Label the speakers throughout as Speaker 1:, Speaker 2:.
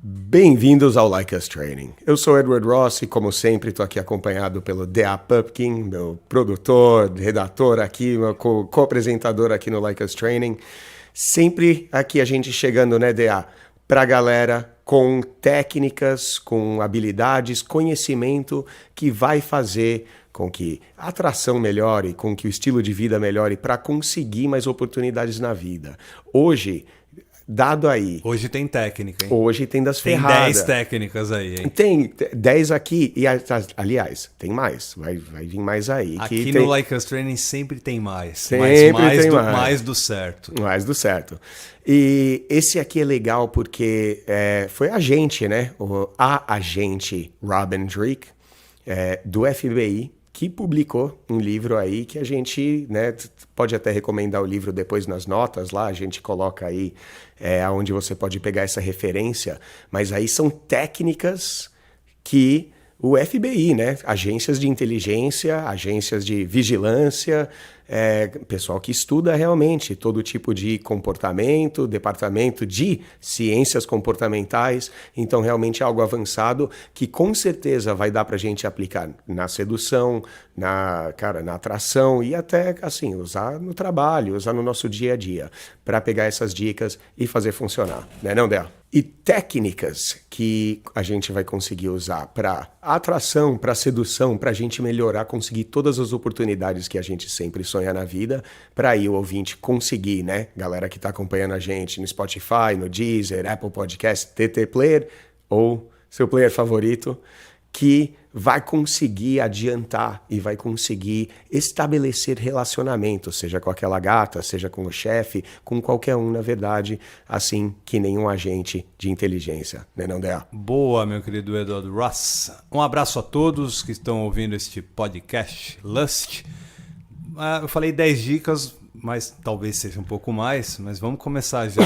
Speaker 1: Bem-vindos ao Like Us Training. Eu sou Edward Ross e, como sempre, estou aqui acompanhado pelo D.A. Pupkin, meu produtor, redator aqui, meu co-apresentador aqui no Like Us Training. Sempre aqui a gente chegando, né, D.A., para a galera com técnicas, com habilidades, conhecimento que vai fazer com que a atração melhore, com que o estilo de vida melhore para conseguir mais oportunidades na vida. Hoje, dado aí...
Speaker 2: Hoje tem técnica, hein?
Speaker 1: Hoje tem das ferradas.
Speaker 2: Tem 10 técnicas aí, hein?
Speaker 1: Tem 10 aqui e, aliás, tem mais. Vai vir mais aí.
Speaker 2: Aqui
Speaker 1: no
Speaker 2: Like Us Training sempre tem mais.
Speaker 1: Sempre
Speaker 2: mais
Speaker 1: tem
Speaker 2: mais do certo.
Speaker 1: Mais do certo. E esse aqui é legal porque foi a gente, né? A agente Robin Dreeke, do FBI, que publicou um livro aí que a gente, né, pode até recomendar o livro depois nas notas lá, a gente coloca aí onde você pode pegar essa referência, mas aí são técnicas que o FBI, né, agências de inteligência, agências de vigilância, pessoal que estuda realmente todo tipo de comportamento, departamento de ciências comportamentais, então realmente é algo avançado que com certeza vai dar para a gente aplicar na sedução, na atração e até assim, usar no trabalho, usar no nosso dia a dia, para pegar essas dicas e fazer funcionar, né não, Dea? E técnicas que a gente vai conseguir usar para atração, para sedução, para a gente melhorar, conseguir todas as oportunidades que a gente sempre sonha na vida, para aí o ouvinte conseguir, né? Galera que está acompanhando a gente no Spotify, no Deezer, Apple Podcast, TT Player ou seu player favorito, que vai conseguir adiantar e vai conseguir estabelecer relacionamento, seja com aquela gata, seja com o chefe, com qualquer um, na verdade, assim que nenhum agente de inteligência, né não, Dea?
Speaker 2: Boa, meu querido Edward Ross. Um abraço a todos que estão ouvindo este podcast Lust. Eu falei 10 dicas, mas talvez seja um pouco mais, mas vamos começar já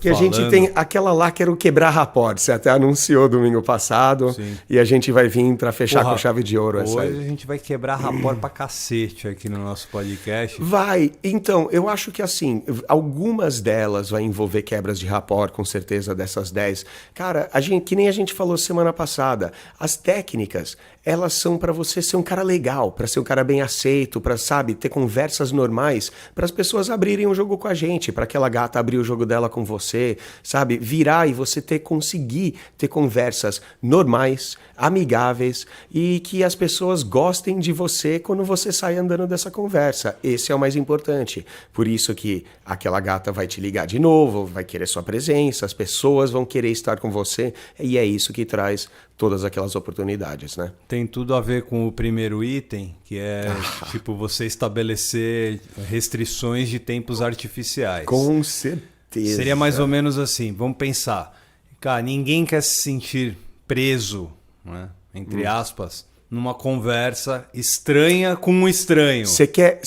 Speaker 1: que falando. A gente tem aquela lá que era o quebrar rapport, você até anunciou domingo passado. Sim. E a gente vai vir para fechar com chave de ouro essa aí.
Speaker 2: Hoje a gente vai quebrar rapport pra cacete aqui no nosso podcast.
Speaker 1: Vai, então, eu acho que assim, algumas delas vai envolver quebras de rapport, com certeza, dessas 10. Cara, que nem a gente falou semana passada, as técnicas, elas são para você ser um cara legal, para ser um cara bem aceito, para, sabe, ter conversas normais, para as pessoas abrirem o jogo com a gente, para aquela gata abrir o jogo dela com você, sabe? Virar e você conseguir ter conversas normais, amigáveis e que as pessoas gostem de você quando você sai andando dessa conversa. Esse é o mais importante. Por isso que aquela gata vai te ligar de novo, vai querer sua presença, as pessoas vão querer estar com você e é isso que traz todas aquelas oportunidades, né?
Speaker 2: Tem tudo a ver com o primeiro item, que é tipo você estabelecer restrições de tempos artificiais.
Speaker 1: Com certeza.
Speaker 2: Seria mais ou menos assim, vamos pensar. Cara, ninguém quer se sentir preso, né, entre aspas, numa conversa estranha com um estranho.
Speaker 1: Você quer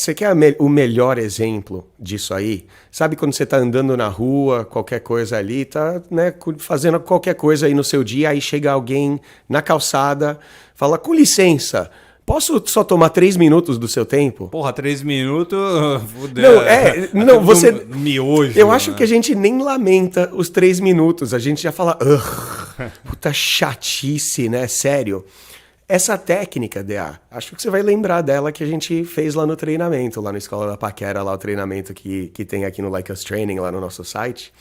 Speaker 1: o melhor exemplo disso aí? Sabe quando você tá andando na rua, qualquer coisa ali, tá, né, fazendo qualquer coisa aí no seu dia, aí chega alguém na calçada, fala, com licença, posso só tomar 3 minutos do seu tempo?
Speaker 2: Porra, 3 minutos...
Speaker 1: Não, você...
Speaker 2: Miojo,
Speaker 1: eu acho que a gente nem lamenta os 3 minutos, a gente já fala, puta chatice, né, sério. Essa técnica, DA, acho que você vai lembrar dela que a gente fez lá no treinamento, lá na Escola da Paquera, lá o treinamento que tem aqui no Like Us Training, lá no nosso site.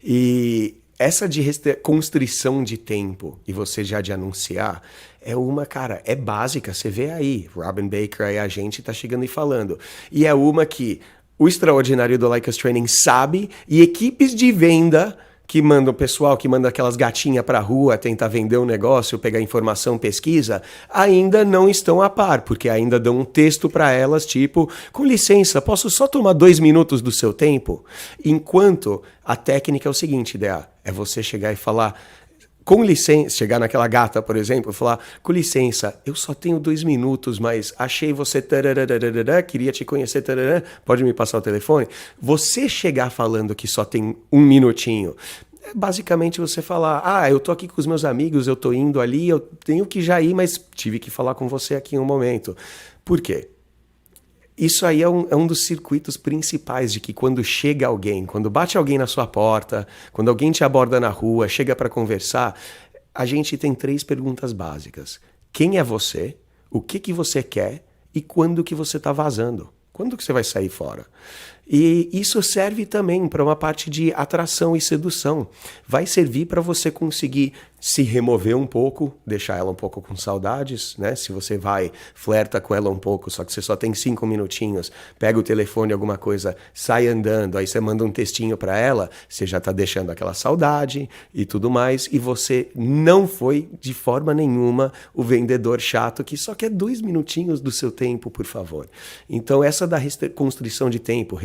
Speaker 1: E essa de constrição de tempo e você já de anunciar é uma, cara, é básica, você vê aí, Robin Baker aí a gente tá chegando e falando. E é uma que o extraordinário do Like Us Training sabe e equipes de venda que manda o pessoal, que manda aquelas gatinhas pra rua tentar vender um negócio, pegar informação, pesquisa, ainda não estão a par, porque ainda dão um texto para elas, tipo, com licença, posso só tomar 2 minutos do seu tempo? Enquanto a técnica é o seguinte, Dea, é você chegar e falar, com licença, chegar naquela gata, por exemplo, falar, com licença, eu só tenho 2 minutos, mas achei você, queria te conhecer, pode me passar o telefone? Você chegar falando que só tem 1 minutinho, é basicamente você falar, eu tô aqui com os meus amigos, eu tô indo ali, eu tenho que já ir, mas tive que falar com você aqui em um momento. Por quê? Isso aí é um dos circuitos principais de que quando chega alguém, quando bate alguém na sua porta, quando alguém te aborda na rua, chega para conversar, a gente tem 3 perguntas básicas. Quem é você? O que você quer? E quando que você está vazando? Quando que você vai sair fora? E isso serve também para uma parte de atração e sedução. Vai servir para você conseguir se remover um pouco, deixar ela um pouco com saudades, né? Se você vai, flerta com ela um pouco, só que você só tem 5 minutinhos, pega o telefone, alguma coisa, sai andando, aí você manda um textinho para ela, você já está deixando aquela saudade e tudo mais, e você não foi de forma nenhuma o vendedor chato que só quer 2 minutinhos do seu tempo, por favor. Então essa da restrição de tempo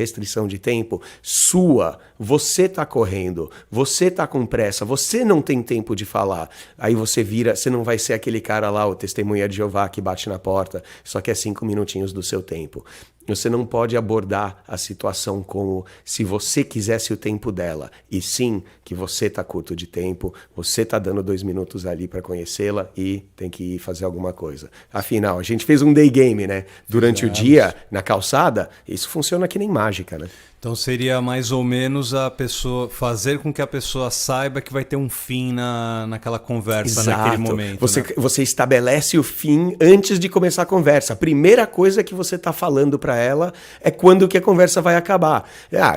Speaker 1: sua, você está correndo, você está com pressa, você não tem tempo de falar. Aí você vira, você não vai ser aquele cara lá, o testemunha de Jeová que bate na porta, só quer 5 minutinhos do seu tempo. Você não pode abordar a situação como se você quisesse o tempo dela, e sim que você está curto de tempo, você está dando 2 minutos ali para conhecê-la e tem que ir fazer alguma coisa. Afinal, a gente fez um day game, né? Durante o dia, na calçada, isso funciona que nem mágica, né?
Speaker 2: Então seria mais ou menos a pessoa fazer com que a pessoa saiba que vai ter um fim naquela conversa,
Speaker 1: Exato.
Speaker 2: naquele momento.
Speaker 1: Você estabelece o fim antes de começar a conversa. A primeira coisa que você está falando para ela é quando que a conversa vai acabar.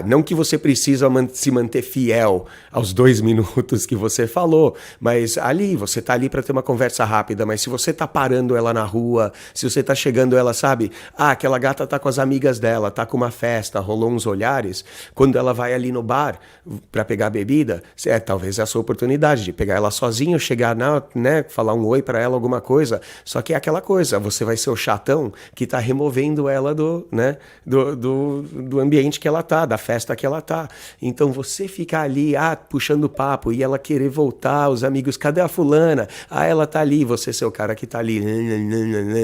Speaker 1: Não que você precisa se manter fiel aos 2 minutos que você falou, mas ali, você está ali para ter uma conversa rápida, mas se você está parando ela na rua, se você está chegando ela, sabe, aquela gata está com as amigas dela, está com uma festa, rolou uns olhares, quando ela vai ali no bar para pegar bebida, talvez é a sua oportunidade de pegar ela sozinho, chegar, né, falar um oi para ela, alguma coisa. Só que é aquela coisa, você vai ser o chatão que está removendo ela do ambiente que ela tá, da festa que ela tá. Então você ficar ali, puxando papo e ela querer voltar, os amigos, cadê a fulana? Ela tá ali, você ser o cara que tá ali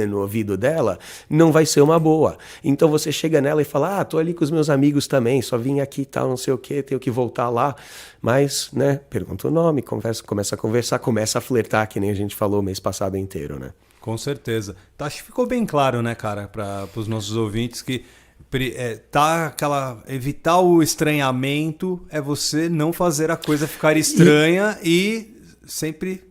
Speaker 1: no ouvido dela, não vai ser uma boa. Então você chega nela e fala, tô ali com os meus amigos também, só vim aqui e tal, não sei o que, tenho que voltar lá, mas, né, pergunta o nome, começa a conversar, começa a flertar, que nem a gente falou o mês passado inteiro, né?
Speaker 2: Com certeza. Acho que ficou bem claro, né, cara, para os nossos ouvintes que evitar o estranhamento é você não fazer a coisa ficar estranha e sempre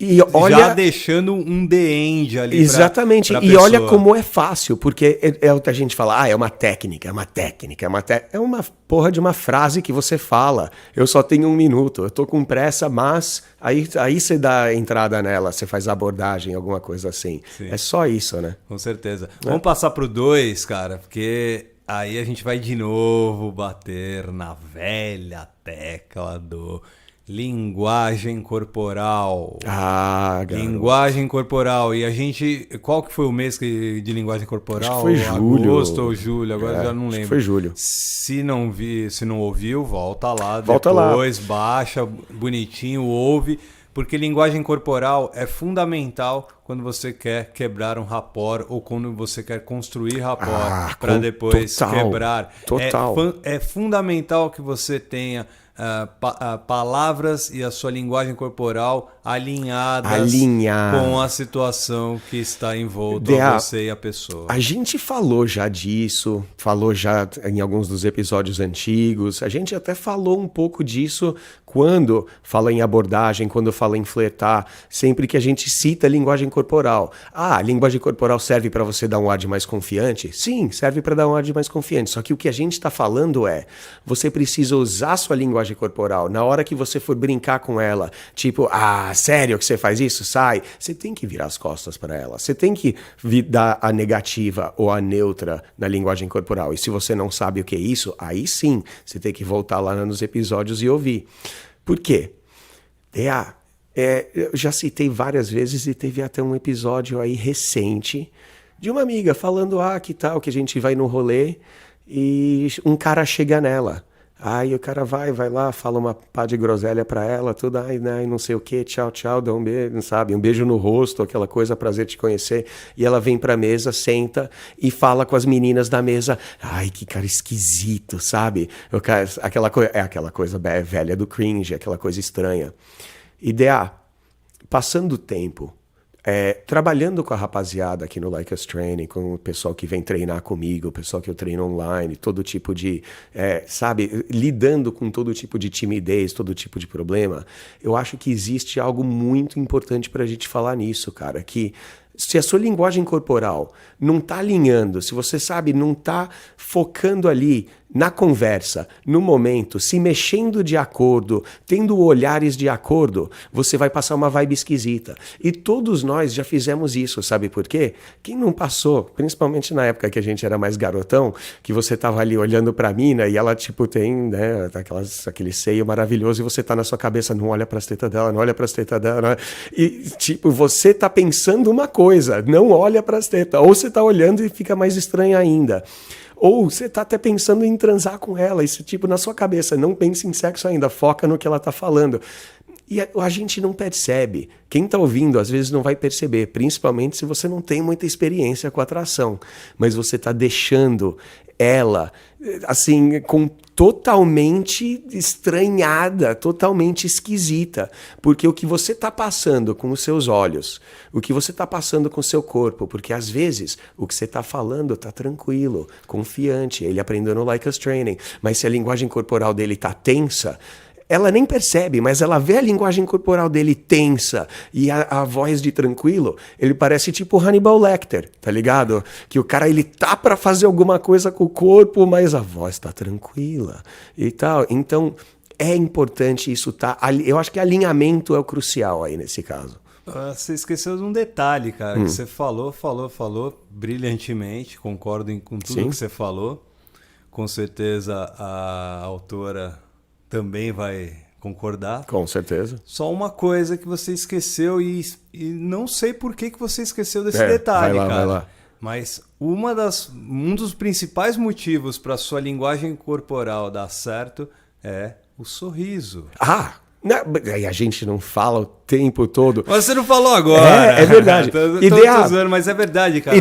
Speaker 2: já deixando um the end ali.
Speaker 1: Exatamente.
Speaker 2: Pra
Speaker 1: e
Speaker 2: pessoa.
Speaker 1: Olha como é fácil, porque é o que a gente fala, é uma técnica, é uma porra de uma frase que você fala. Eu só tenho 1 minuto, eu tô com pressa, mas aí você dá a entrada nela, você faz a abordagem, alguma coisa assim. Sim. É só isso, né?
Speaker 2: Com certeza. Vamos passar pro 2, cara, porque aí a gente vai de novo bater na velha tecla do linguagem corporal.
Speaker 1: Garoto.
Speaker 2: Linguagem corporal. E a gente... Qual que foi o mês de linguagem corporal?
Speaker 1: Acho que foi julho.
Speaker 2: Agosto ou julho, agora já não lembro.
Speaker 1: Acho que foi julho.
Speaker 2: Se não ouviu, volta lá.
Speaker 1: Volta
Speaker 2: depois,
Speaker 1: lá.
Speaker 2: baixa, bonitinho, ouve. Porque linguagem corporal é fundamental quando você quer quebrar um rapport ou quando você quer construir rapport para depois quebrar.
Speaker 1: Total.
Speaker 2: É fundamental que você tenha palavras e a sua linguagem corporal alinhadas com a situação que está envolta você e a pessoa.
Speaker 1: A gente falou já disso, falou já em alguns dos episódios antigos, a gente até falou um pouco disso quando fala em abordagem, quando fala em flertar, sempre que a gente cita a linguagem corporal. A linguagem corporal serve para você dar um ar de mais confiante? Sim, serve para dar um ar de mais confiante, só que o que a gente está falando você precisa usar a sua linguagem corporal na hora que você for brincar com ela, tipo, sério que você faz isso? Sai. Você tem que virar as costas para ela. Você tem que dar a negativa ou a neutra na linguagem corporal. E se você não sabe o que é isso, aí sim, você tem que voltar lá nos episódios e ouvir. Por quê? Eu já citei várias vezes e teve até um episódio aí recente de uma amiga falando, que tal, que a gente vai no rolê e um cara chega nela. Aí o cara vai lá, fala uma pá de groselha pra ela, tudo, não sei o que, tchau, dá um beijo, sabe? Um beijo no rosto, aquela coisa, prazer te conhecer. E ela vem pra mesa, senta e fala com as meninas da mesa, que cara esquisito, sabe? Aquela coisa velha do cringe, aquela coisa estranha. Passando o tempo, trabalhando com a rapaziada aqui no Like Us Training, com o pessoal que vem treinar comigo, o pessoal que eu treino online, todo tipo de, sabe, lidando com todo tipo de timidez, todo tipo de problema, eu acho que existe algo muito importante pra gente falar nisso, cara, que se a sua linguagem corporal não tá alinhando, se você sabe, não tá focando ali na conversa, no momento, se mexendo de acordo, tendo olhares de acordo, você vai passar uma vibe esquisita. E todos nós já fizemos isso, sabe por quê? Quem não passou, principalmente na época que a gente era mais garotão, que você tava ali olhando pra mina e ela, tipo, tem, né, aquele seio maravilhoso e você tá na sua cabeça, não olha pras tetas dela, não olha pras tetas dela, não... E, tipo, você tá pensando uma coisa, não olha pras tetas, ou você tá olhando e fica mais estranho ainda. Ou você tá até pensando em transar com ela, isso tipo na sua cabeça, não pense em sexo ainda, foca no que ela tá falando. E a gente não percebe. Quem tá ouvindo às vezes não vai perceber, principalmente se você não tem muita experiência com atração, mas você tá deixando ela assim totalmente estranhada, totalmente esquisita, porque o que você está passando com os seus olhos, o que você está passando com o seu corpo, porque às vezes o que você está falando está tranquilo, confiante, ele aprendeu no Like Us Training, mas se a linguagem corporal dele está tensa, ela nem percebe, mas ela vê a linguagem corporal dele tensa e a voz de tranquilo, ele parece tipo Hannibal Lecter, tá ligado? Que o cara, ele tá pra fazer alguma coisa com o corpo, mas a voz tá tranquila e tal. Então, é importante isso tá... Eu acho que alinhamento é o crucial aí nesse caso.
Speaker 2: Você esqueceu de um detalhe, cara, que você falou brilhantemente, concordo com tudo que você falou. Com certeza a autora também vai concordar.
Speaker 1: Com certeza.
Speaker 2: Só uma coisa que você esqueceu e não sei por que você esqueceu desse detalhe,
Speaker 1: vai lá,
Speaker 2: cara.
Speaker 1: Vai lá.
Speaker 2: Mas um dos principais motivos para sua linguagem corporal dar certo é o sorriso.
Speaker 1: Aí a gente não fala o tempo todo.
Speaker 2: Mas você não falou agora.
Speaker 1: É verdade.
Speaker 2: Tô zoando, mas é verdade, cara.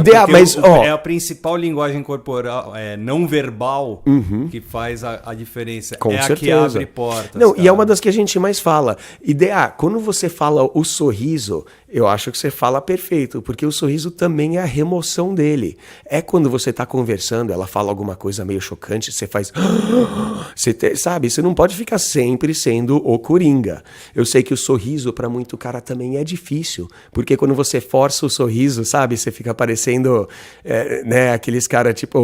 Speaker 2: É a principal linguagem corporal, não verbal, que faz a diferença.
Speaker 1: Com certeza.
Speaker 2: A que abre portas.
Speaker 1: Não,
Speaker 2: cara.
Speaker 1: e é uma das que a gente mais fala. Quando você fala o sorriso, eu acho que você fala perfeito, porque o sorriso também é a remoção dele. É quando você tá conversando, ela fala alguma coisa meio chocante, você faz... sabe, você não pode ficar sempre sendo o coringa. Eu sei que o sorriso, pra muito cara, também é difícil, porque quando você força o sorriso, sabe, você fica parecendo, aqueles caras tipo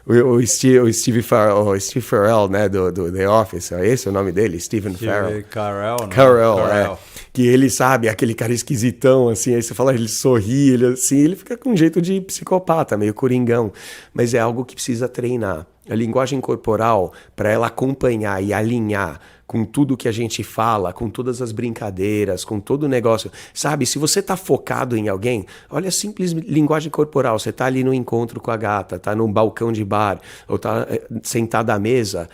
Speaker 1: o Steve Farrell, né, do The Office, é esse o nome dele? Stephen Farrell. Carell. Que ele, sabe, aquele cara esquisitão, assim, aí você fala, ele sorri, ele fica com um jeito de psicopata, meio coringão, mas é algo que precisa treinar. A linguagem corporal, para ela acompanhar e alinhar com tudo que a gente fala, com todas as brincadeiras, com todo o negócio. Sabe, se você tá focado em alguém, olha a simples linguagem corporal. Você tá ali no encontro com a gata, tá num balcão de bar, ou tá sentado à mesa,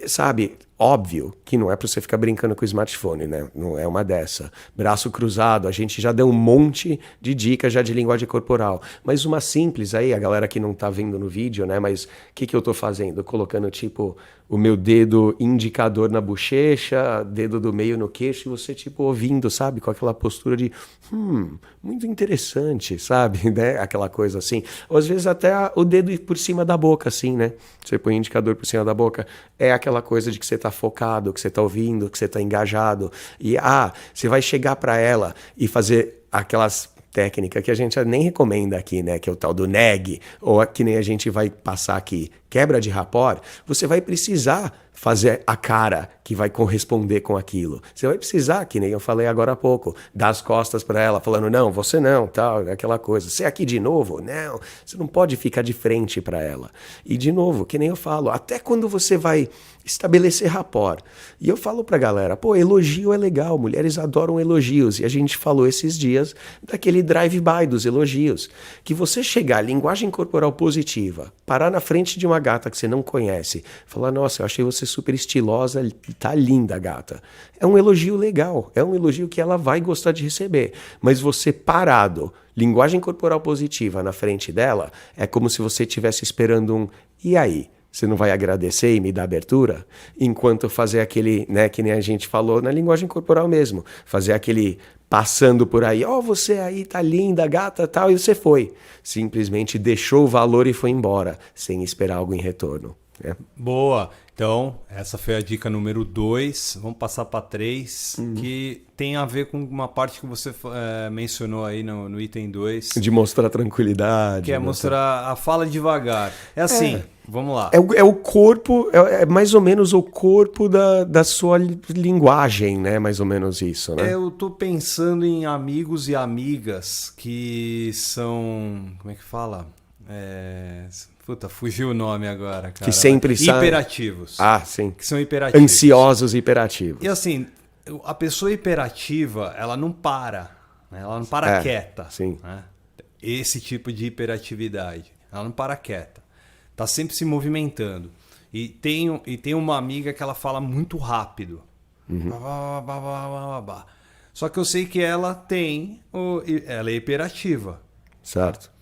Speaker 1: sabe... Óbvio que não é para você ficar brincando com o smartphone, né? Não é uma dessa. Braço cruzado, a gente já deu um monte de dicas já de linguagem corporal. Mas uma simples aí, a galera que não tá vendo no vídeo, né? Mas o que eu tô fazendo? Colocando tipo o meu dedo indicador na bochecha, dedo do meio no queixo, e você tipo ouvindo, sabe? Com aquela postura de, muito interessante, sabe? Né? Aquela coisa assim. Ou às vezes até o dedo por cima da boca, assim, né? Você põe o indicador por cima da boca. É aquela coisa de que você tá focado, que você tá ouvindo, que você tá engajado. E, você vai chegar para ela e fazer aquelas técnicas que a gente nem recomenda aqui, né? Que é o tal do neg, ou que nem a gente vai passar aqui, quebra de rapport. Você vai precisar fazer a cara que vai corresponder com aquilo. Você vai precisar, que nem eu falei agora há pouco, dar as costas para ela, falando, não, você não, tal, aquela coisa. Você aqui de novo? Não, você não pode ficar de frente para ela. E de novo, que nem eu falo, até quando você vai estabelecer rapport. E eu falo pra galera, elogio é legal, mulheres adoram elogios. E a gente falou esses dias daquele drive-by dos elogios. Que você chegar, linguagem corporal positiva, parar na frente de uma gata que você não conhece, falar, nossa, eu achei você super estilosa, tá linda, gata. É um elogio legal, é um elogio que ela vai gostar de receber. Mas você parado, linguagem corporal positiva na frente dela, é como se você estivesse esperando um, e aí? Você não vai agradecer e me dar abertura? Enquanto fazer aquele, né, que nem a gente falou na linguagem corporal mesmo, fazer aquele passando por aí, você aí tá linda, gata, tal, e você foi. Simplesmente deixou o valor e foi embora, sem esperar algo em retorno. Né?
Speaker 2: Boa. Então, essa foi a dica número 2. Vamos passar para 3, que tem a ver com uma parte que você mencionou aí no item 2.
Speaker 1: De mostrar tranquilidade.
Speaker 2: Que é mostrar a fala devagar. É assim, vamos lá.
Speaker 1: É o corpo, é mais ou menos o corpo da sua linguagem, né? Mais ou menos isso, né?
Speaker 2: Eu tô pensando em amigos e amigas que são... Como é que fala? Puta, fugiu o nome agora, cara.
Speaker 1: Que sempre são...
Speaker 2: Hiperativos.
Speaker 1: Ah, sim.
Speaker 2: Que são hiperativos.
Speaker 1: Ansiosos e hiperativos.
Speaker 2: E assim, a pessoa hiperativa, ela não para. Né? Ela não para quieta.
Speaker 1: Sim.
Speaker 2: Né? Esse tipo de hiperatividade. Ela não para quieta. Tá sempre se movimentando. E tem uma amiga que ela fala muito rápido. Só que eu sei que ela ela é hiperativa.
Speaker 1: Certo.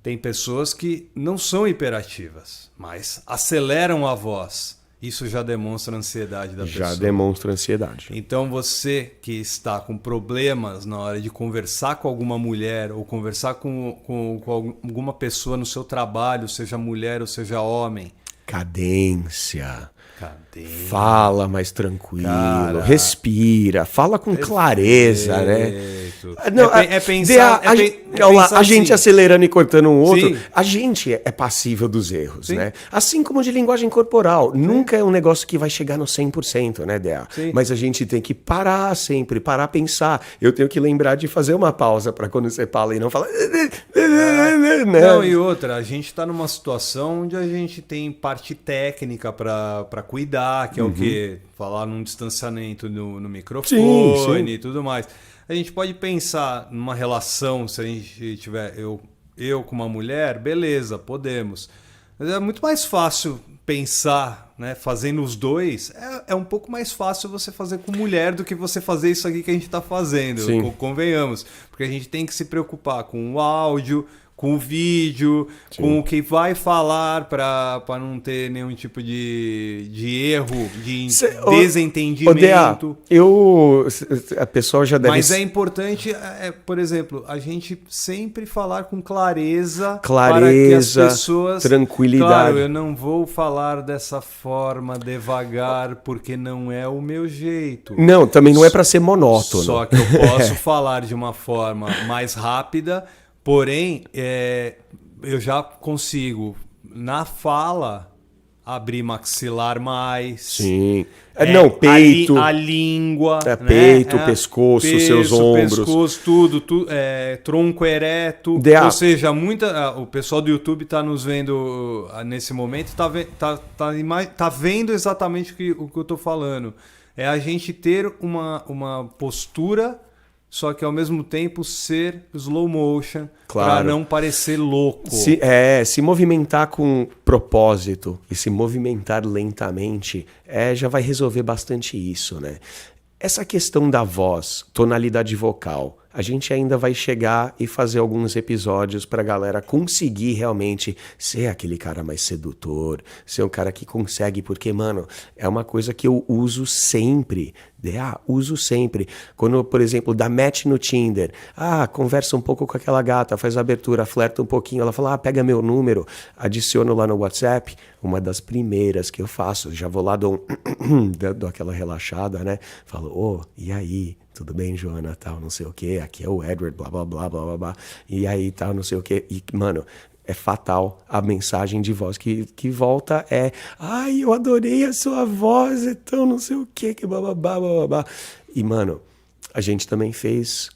Speaker 2: Tem pessoas que não são hiperativas, mas aceleram a voz. Isso já demonstra a ansiedade da pessoa.
Speaker 1: Já demonstra ansiedade.
Speaker 2: Então você que está com problemas na hora de conversar com alguma mulher ou conversar com alguma pessoa no seu trabalho, seja mulher ou seja homem.
Speaker 1: Cadência. Fala mais tranquilo, respira, fala com clareza, né?
Speaker 2: Não, pensar...
Speaker 1: a gente
Speaker 2: assim.
Speaker 1: Acelerando e cortando um outro,
Speaker 2: Sim.
Speaker 1: a gente é passível dos erros, né? Assim como de linguagem corporal. Nunca é um negócio que vai chegar no 100%, né, Dea?
Speaker 2: Sim.
Speaker 1: Mas a gente tem que parar sempre, parar a pensar. Eu tenho que lembrar de fazer uma pausa para quando você fala e não fala...
Speaker 2: Não, e outra, a gente está numa situação onde a gente tem parte técnica para cuidar, que é o quê? Falar num distanciamento no microfone e tudo mais. A gente pode pensar numa relação, se a gente tiver eu com uma mulher, beleza, podemos. Mas é muito mais fácil pensar, né, fazendo os dois. É um pouco mais fácil você fazer com mulher do que você fazer isso aqui que a gente está fazendo, convenhamos. Porque a gente tem que se preocupar com o áudio, com o vídeo, com o que vai falar para não ter nenhum tipo de erro, de desentendimento.
Speaker 1: A pessoa já deve...
Speaker 2: Mas é importante, por exemplo, a gente sempre falar com clareza para que as pessoas...
Speaker 1: tranquilidade.
Speaker 2: Claro, eu não vou falar dessa forma devagar porque não é o meu jeito.
Speaker 1: Não, também não é para ser monótono.
Speaker 2: Só que eu posso falar de uma forma mais rápida. Porém, eu já consigo, na fala, abrir maxilar mais.
Speaker 1: Sim. Peito.
Speaker 2: A língua.
Speaker 1: Peito, pescoço, seus ombros.
Speaker 2: Pescoço, tudo tronco ereto. Ou seja, o pessoal do YouTube está nos vendo nesse momento, tá vendo exatamente o que eu estou falando. É a gente ter uma postura... Só que ao mesmo tempo ser slow motion, para não parecer louco.
Speaker 1: Se movimentar com propósito e se movimentar lentamente, já vai resolver bastante isso, né? Essa questão da voz, tonalidade vocal, a gente ainda vai chegar e fazer alguns episódios pra galera conseguir realmente ser aquele cara mais sedutor, ser um cara que consegue, porque, mano, é uma coisa que eu uso sempre. Uso sempre. Quando, por exemplo, dá match no Tinder, conversa um pouco com aquela gata, faz a abertura, flerta um pouquinho, ela fala, pega meu número, adiciono lá no WhatsApp, uma das primeiras que eu faço, já vou lá, dou aquela relaxada, né? Falo, e aí? Tudo bem, Joana, tal, não sei o quê, aqui é o Edward, blá, blá, blá, blá, blá, blá, e aí, tal, não sei o quê, e, mano, é fatal a mensagem de voz que volta eu adorei a sua voz, então não sei o quê, que blá, blá, blá, blá, blá. E, mano, a gente também fez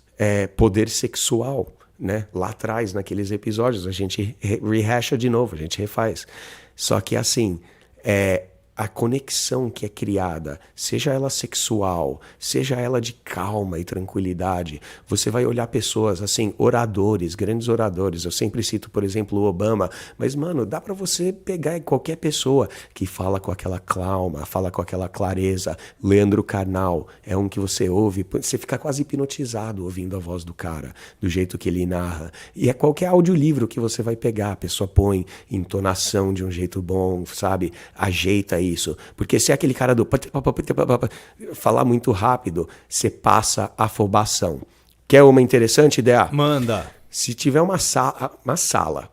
Speaker 1: poder sexual, né, lá atrás, naqueles episódios, a gente rehacha de novo, a gente refaz, só que assim, a conexão que é criada, seja ela sexual, seja ela de calma e tranquilidade, você vai olhar pessoas, assim, oradores, grandes oradores. Eu sempre cito, por exemplo, o Obama, mas, mano, dá pra você pegar qualquer pessoa que fala com aquela calma, fala com aquela clareza. Leandro Carnal é um que você ouve, você fica quase hipnotizado ouvindo a voz do cara, do jeito que ele narra. E é qualquer audiolivro que você vai pegar, a pessoa põe entonação de um jeito bom, sabe? Ajeita isso. Porque se é aquele cara do falar muito rápido, você passa afobação. Quer uma interessante ideia?
Speaker 2: Manda.
Speaker 1: Se tiver uma sala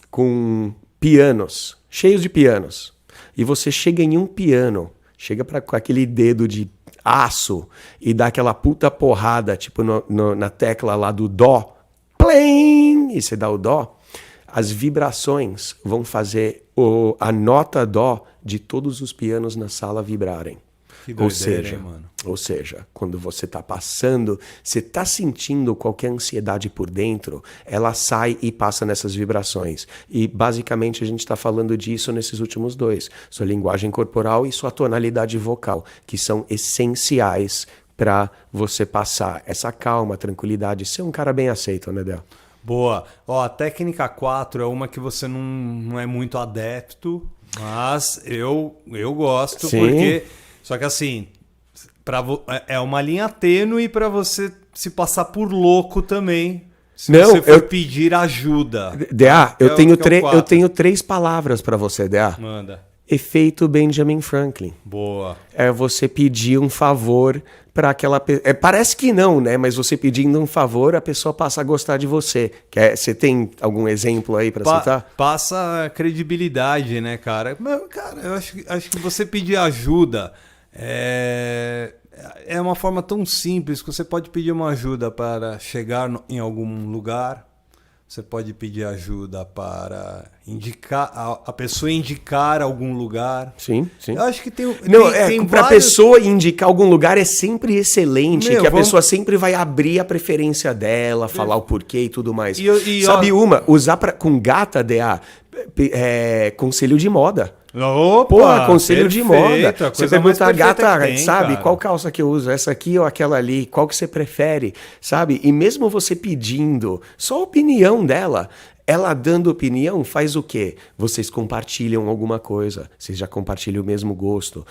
Speaker 1: com pianos, cheios de pianos, e você chega em um piano, chega com aquele dedo de aço e dá aquela puta porrada, tipo na tecla lá do dó, plim, e você dá o dó, as vibrações vão fazer a nota dó de todos os pianos na sala vibrarem.
Speaker 2: Que doideira, hein, mano?
Speaker 1: Ou seja, quando você está passando, você está sentindo qualquer ansiedade por dentro, ela sai e passa nessas vibrações. E basicamente a gente está falando disso nesses últimos dois. Sua linguagem corporal e sua tonalidade vocal, que são essenciais para você passar essa calma, tranquilidade, ser um cara bem aceito, né, Del?
Speaker 2: Boa. Ó, a técnica 4 é uma que você não é muito adepto, mas eu gosto.
Speaker 1: Sim.
Speaker 2: Porque... Só que assim, é uma linha tênue para você se passar por louco também, se você for pedir ajuda.
Speaker 1: DA, eu tenho 3 palavras para você, DA.
Speaker 2: Manda.
Speaker 1: Efeito Benjamin Franklin.
Speaker 2: Boa.
Speaker 1: É você pedir um favor para aquela pessoa. Parece que não, né? Mas você pedindo um favor, a pessoa passa a gostar de você. Você tem algum exemplo aí para citar?
Speaker 2: Passa credibilidade, né, cara? Mas, cara, eu acho que você pedir ajuda é uma forma tão simples que você pode pedir uma ajuda para chegar em algum lugar. Você pode pedir ajuda para indicar a pessoa indicar algum lugar.
Speaker 1: Sim, sim.
Speaker 2: Eu acho que tem
Speaker 1: para a pessoa indicar algum lugar é sempre excelente, que a pessoa sempre vai abrir a preferência dela, falar o porquê e tudo mais. Sabe usar com gata, DA, conselho de moda.
Speaker 2: Opa,
Speaker 1: conselho de moda. Você pergunta a gata, sabe,
Speaker 2: cara,
Speaker 1: qual calça que eu uso, essa aqui ou aquela ali, qual que você prefere, sabe? E mesmo você pedindo só a opinião dela, ela dando opinião faz o quê? Vocês compartilham alguma coisa, vocês já compartilham o mesmo gosto.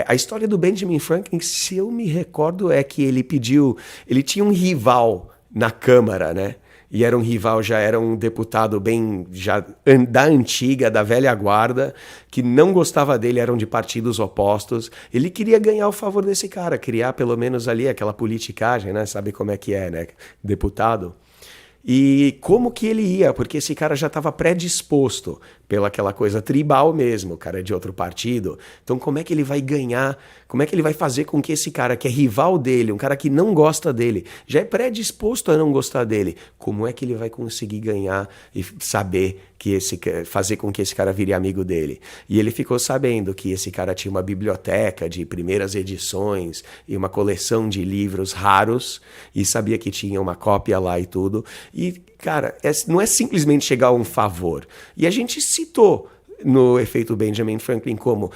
Speaker 1: A história do Benjamin Franklin, se eu me recordo, é que ele tinha um rival na Câmara, né? E era um rival, já era um deputado bem já da antiga, da velha guarda, que não gostava dele, eram de partidos opostos. Ele queria ganhar o favor desse cara, criar pelo menos ali aquela politicagem, né? Sabe como é que é, né? Deputado. E como que ele ia? Porque esse cara já estava predisposto pela aquela coisa tribal mesmo, o cara é de outro partido. Então como é que ele vai ganhar? Como é que ele vai fazer com que esse cara que é rival dele, um cara que não gosta dele, já é predisposto a não gostar dele? Como é que ele vai conseguir ganhar e saber fazer com que esse cara vire amigo dele? E ele ficou sabendo que esse cara tinha uma biblioteca de primeiras edições e uma coleção de livros raros e sabia que tinha uma cópia lá e tudo. E, cara, não é simplesmente chegar a um favor. E a gente citou no efeito Benjamin Franklin como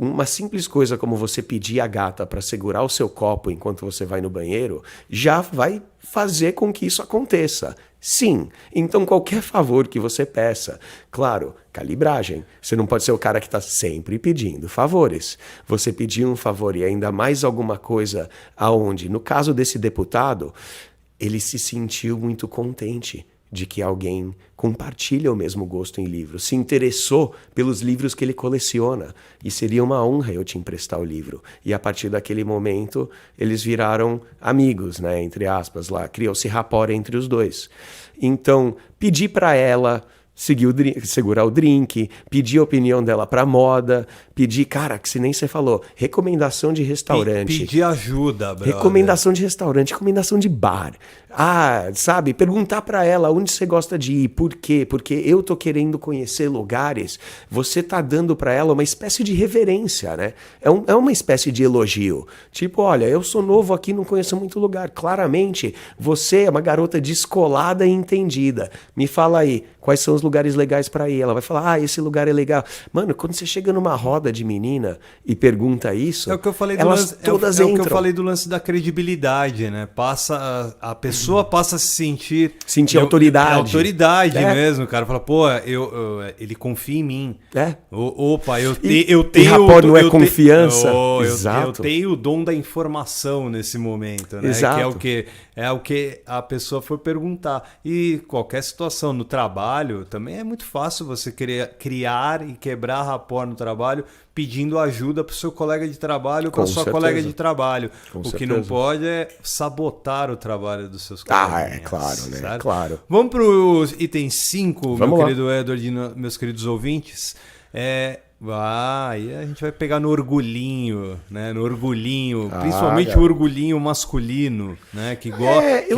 Speaker 1: uma simples coisa como você pedir a gata para segurar o seu copo enquanto você vai no banheiro já vai fazer com que isso aconteça. Sim, então qualquer favor que você peça, claro, calibragem. Você não pode ser o cara que está sempre pedindo favores. Você pedir um favor e ainda mais alguma coisa aonde, no caso desse deputado, ele se sentiu muito contente de que alguém compartilha o mesmo gosto em livros, se interessou pelos livros que ele coleciona, e seria uma honra eu te emprestar o livro. E a partir daquele momento, eles viraram amigos, né, entre aspas, lá, criou-se rapport entre os dois. Então, pedi para ela segurar o drink, pedir a opinião dela pra moda, pedir, cara, que se nem você falou, recomendação de restaurante.
Speaker 2: Pedir ajuda, brother.
Speaker 1: Recomendação de restaurante, recomendação de bar. Sabe, perguntar pra ela onde você gosta de ir, por quê? Porque eu tô querendo conhecer lugares, você tá dando pra ela uma espécie de reverência, né? É uma espécie de elogio. Tipo, olha, eu sou novo aqui, não conheço muito lugar. Claramente, você é uma garota descolada e entendida. Me fala aí, quais são os lugares legais pra ir? Ela vai falar, esse lugar é legal. Mano, quando você chega numa roda de menina e pergunta isso,
Speaker 2: é o que eu falei
Speaker 1: elas todas entram.
Speaker 2: É o que eu falei do lance da credibilidade, né? A pessoa passa a se sentir
Speaker 1: autoridade.
Speaker 2: Autoridade mesmo, cara. Fala, pô, ele confia em mim. Opa, eu tenho...
Speaker 1: E rapport não é confiança. Exato.
Speaker 2: Eu tenho o dom da informação nesse momento, né?
Speaker 1: Exato.
Speaker 2: Que é o que a pessoa for perguntar. E qualquer situação no trabalho também é muito fácil você querer criar e quebrar rapport no trabalho pedindo ajuda para o seu colega de trabalho ou para sua colega de trabalho. O que não pode é sabotar o trabalho dos seus colegas.
Speaker 1: É claro, né?
Speaker 2: Certo?
Speaker 1: Claro.
Speaker 2: Vamos para o item 5, meu querido Edward e meus queridos ouvintes. Aí a gente vai pegar no orgulhinho, né? No orgulhinho, principalmente o orgulhinho masculino, né? Que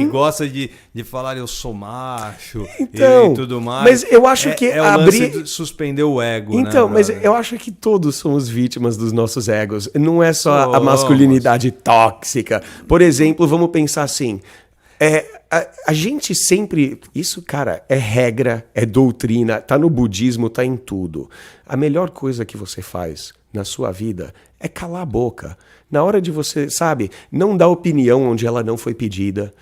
Speaker 2: gosta de falar eu sou macho e tudo mais.
Speaker 1: Mas eu acho que
Speaker 2: o lance de suspender o ego,
Speaker 1: então,
Speaker 2: né?
Speaker 1: Mas eu acho que todos somos vítimas dos nossos egos. Não é só a masculinidade tóxica. Por exemplo, vamos pensar assim. A gente sempre... Isso, cara, é regra, é doutrina, tá no budismo, tá em tudo. A melhor coisa que você faz na sua vida é calar a boca. Na hora de você, sabe, não dar opinião onde ela não foi pedida.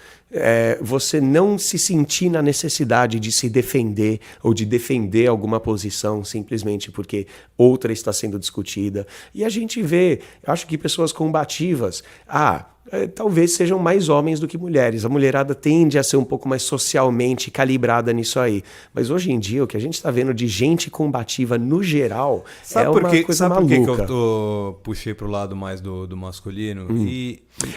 Speaker 1: Você não se sentir na necessidade de se defender ou de defender alguma posição simplesmente porque outra está sendo discutida. E a gente vê, eu acho que pessoas combativas... talvez sejam mais homens do que mulheres. A mulherada tende a ser um pouco mais socialmente calibrada nisso aí. Mas hoje em dia, o que a gente está vendo de gente combativa no geral é uma coisa maluca.
Speaker 2: Sabe por que eu puxei pro lado mais do masculino?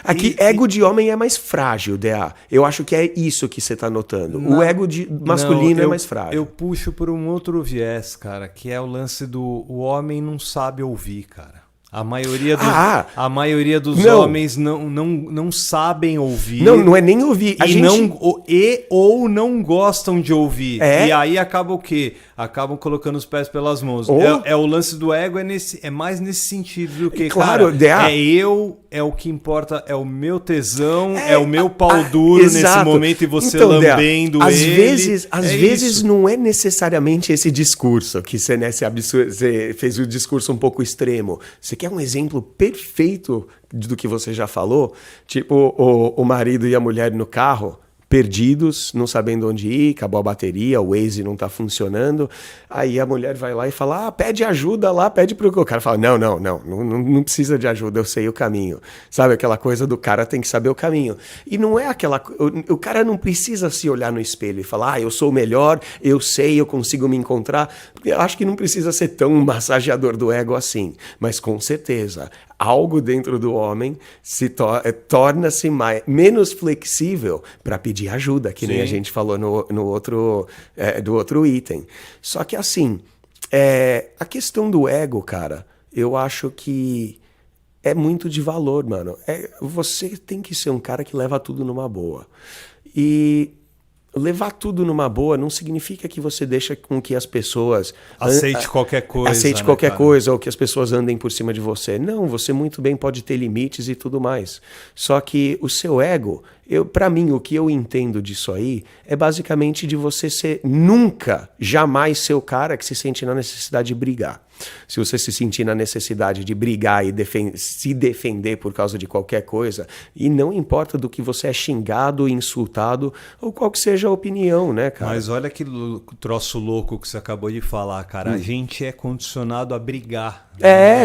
Speaker 1: Aqui, ego de homem é mais frágil, D.A. Eu acho que é isso que você está notando. O ego masculino é mais frágil.
Speaker 2: Eu puxo por um outro viés, cara, que é o lance o homem não sabe ouvir, cara. A maioria dos homens não sabem ouvir. Não é nem ouvir. Ou não gostam de ouvir. E aí acaba o quê? Acabam colocando os pés pelas mãos. O lance do ego é mais nesse sentido do que,
Speaker 1: claro,
Speaker 2: cara, é o que importa, é o meu tesão, é o meu pau duro nesse momento e você lambendo
Speaker 1: às
Speaker 2: ele.
Speaker 1: Às vezes não é necessariamente esse discurso que você fez o discurso um pouco extremo. Você quer um exemplo perfeito do que você já falou? Tipo, o marido e a mulher no carro, perdidos, não sabendo onde ir, acabou a bateria, o Waze não tá funcionando. Aí a mulher vai lá e fala, pede ajuda lá, pede pro... O cara fala, não precisa de ajuda, eu sei o caminho. Sabe, aquela coisa do cara tem que saber o caminho. E não é aquela... O cara não precisa se olhar no espelho e falar, eu sou o melhor, eu sei, eu consigo me encontrar. Eu acho que não precisa ser tão massageador do ego assim. Mas com certeza, algo dentro do homem torna-se menos flexível para pedir ajuda, que nem a gente falou no outro, do outro item. Só que assim, a questão do ego, cara, eu acho que é muito de valor, mano. Você tem que ser um cara que leva tudo numa boa. E levar tudo numa boa não significa que você deixa com que as pessoas...
Speaker 2: Aceite qualquer
Speaker 1: coisa, ou que as pessoas andem por cima de você. Não, você muito bem pode ter limites e tudo mais. Só que o seu ego... Para mim, o que eu entendo disso aí é basicamente de você jamais ser o cara que se sente na necessidade de brigar. Se você se sentir na necessidade de brigar e se defender por causa de qualquer coisa, e não importa do que você é xingado, insultado, ou qual que seja a opinião, né, cara?
Speaker 2: Mas olha que troço louco que você acabou de falar, cara. A gente é condicionado a brigar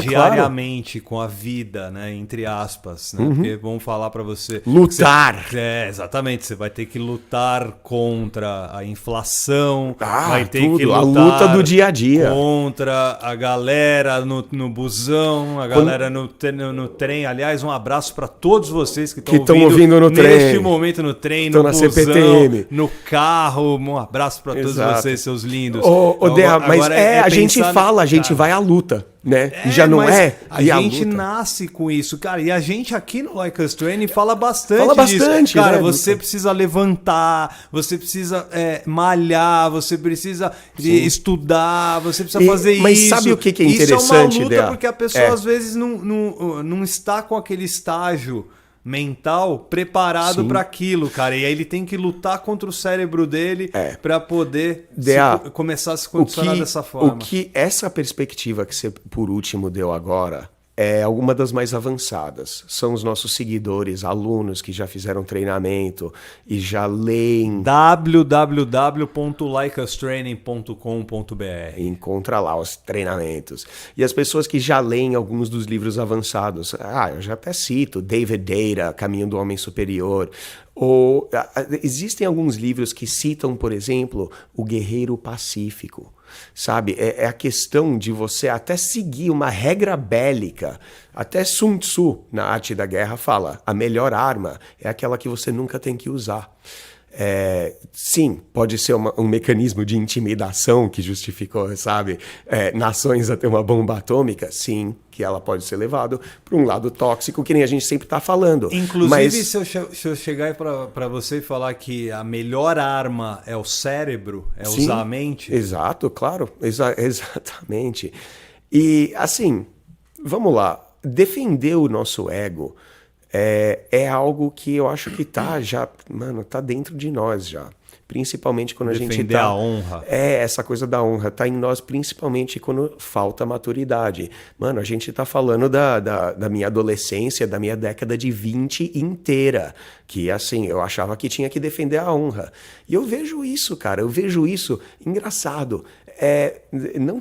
Speaker 2: diariamente com a vida, né, entre aspas, né? Porque vamos falar para você...
Speaker 1: Lutar!
Speaker 2: Exatamente. Você vai ter que lutar contra a inflação, vai ter que
Speaker 1: lutar
Speaker 2: a
Speaker 1: luta do dia a dia.
Speaker 2: Contra a galera no busão, a galera no trem. Aliás, um abraço para todos vocês que estão ouvindo
Speaker 1: no trem.
Speaker 2: Neste momento no trem,
Speaker 1: no busão,
Speaker 2: CPTM. No carro. Um abraço para todos vocês, seus lindos.
Speaker 1: Mas a gente fala, a gente vai à luta. Né? E já não é.
Speaker 2: A gente nasce com isso, cara. E a gente aqui no Like Us Training fala bastante disso. Cara, você precisa levantar, você precisa malhar, você precisa estudar, você precisa fazer isso.
Speaker 1: Mas sabe o que é interessante?
Speaker 2: Isso é uma luta, porque a pessoa às vezes não está com aquele estágio mental preparado para aquilo, cara. E aí ele tem que lutar contra o cérebro dele para poder começar a se condicionar dessa forma.
Speaker 1: O que essa perspectiva que você, por último, deu agora é uma das mais avançadas. São os nossos seguidores, alunos que já fizeram treinamento e já leem.
Speaker 2: www.likeustraining.com.br.
Speaker 1: Encontra lá os treinamentos. E as pessoas que já leem alguns dos livros avançados. Eu já até cito David Deida, Caminho do Homem Superior. Ou existem alguns livros que citam, por exemplo, o guerreiro pacífico. Sabe, é a questão de você até seguir uma regra bélica. Até Sun Tzu, na Arte da Guerra, fala: a melhor arma é aquela que você nunca tem que usar. Sim, pode ser um mecanismo de intimidação que justificou, sabe, nações a ter uma bomba atômica. Sim, que ela pode ser levada para um lado tóxico, que nem a gente sempre está falando.
Speaker 2: Inclusive,
Speaker 1: mas...
Speaker 2: se eu chegar para você e falar que a melhor arma é o cérebro,
Speaker 1: Sim,
Speaker 2: usar a mente...
Speaker 1: Exato, claro, exatamente. E, assim, vamos lá, defender o nosso ego é algo que eu acho que tá dentro de nós já. Principalmente quando a gente
Speaker 2: defender a honra.
Speaker 1: Essa coisa da honra tá em nós, principalmente quando falta maturidade. Mano, a gente tá falando da minha adolescência, da minha década de 20 inteira, que assim, eu achava que tinha que defender a honra. E eu vejo isso, cara, engraçado. Não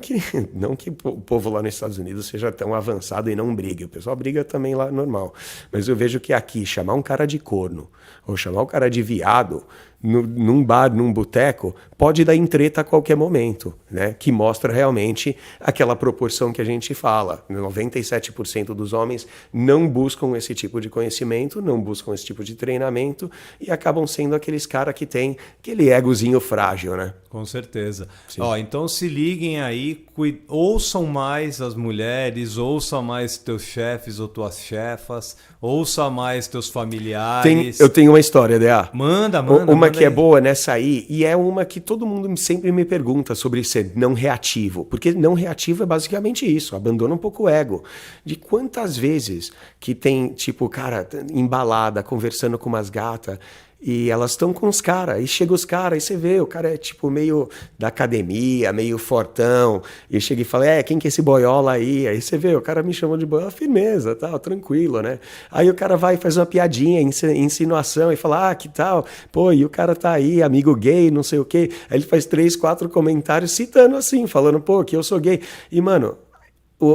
Speaker 1: que o povo lá nos Estados Unidos seja tão avançado e não brigue. O pessoal briga também lá normal. Mas eu vejo que aqui, chamar um cara de corno ou chamar um cara de viado num bar, num boteco, pode dar em treta a qualquer momento, né? Que mostra realmente aquela proporção que a gente fala. 97% dos homens não buscam esse tipo de conhecimento, não buscam esse tipo de treinamento e acabam sendo aqueles caras que têm aquele egozinho frágil, né?
Speaker 2: Com certeza. Ó, então se liguem aí, ouçam mais as mulheres, ouçam mais teus chefes ou tuas chefas, ouçam mais teus familiares.
Speaker 1: Eu tenho uma história, Dea.
Speaker 2: Manda.
Speaker 1: Uma que é boa nessa aí, e é uma que todo mundo sempre me pergunta sobre ser não reativo. Porque não reativo é basicamente isso, abandona um pouco o ego. De quantas vezes que tem, tipo, cara, embalada, conversando com umas gatas, e elas estão com os caras, e chega os caras, e você vê, o cara é tipo meio da academia, meio fortão, e chega e fala, quem que é esse boiola aí? Aí você vê, o cara me chamou de boiola, firmeza, tal, tranquilo, né? Aí o cara vai e faz uma piadinha, insinuação, e fala, que tal? Pô, e o cara tá aí, amigo gay, não sei o quê. Aí ele faz 3, 4 comentários citando assim, falando, pô, que eu sou gay. E, mano,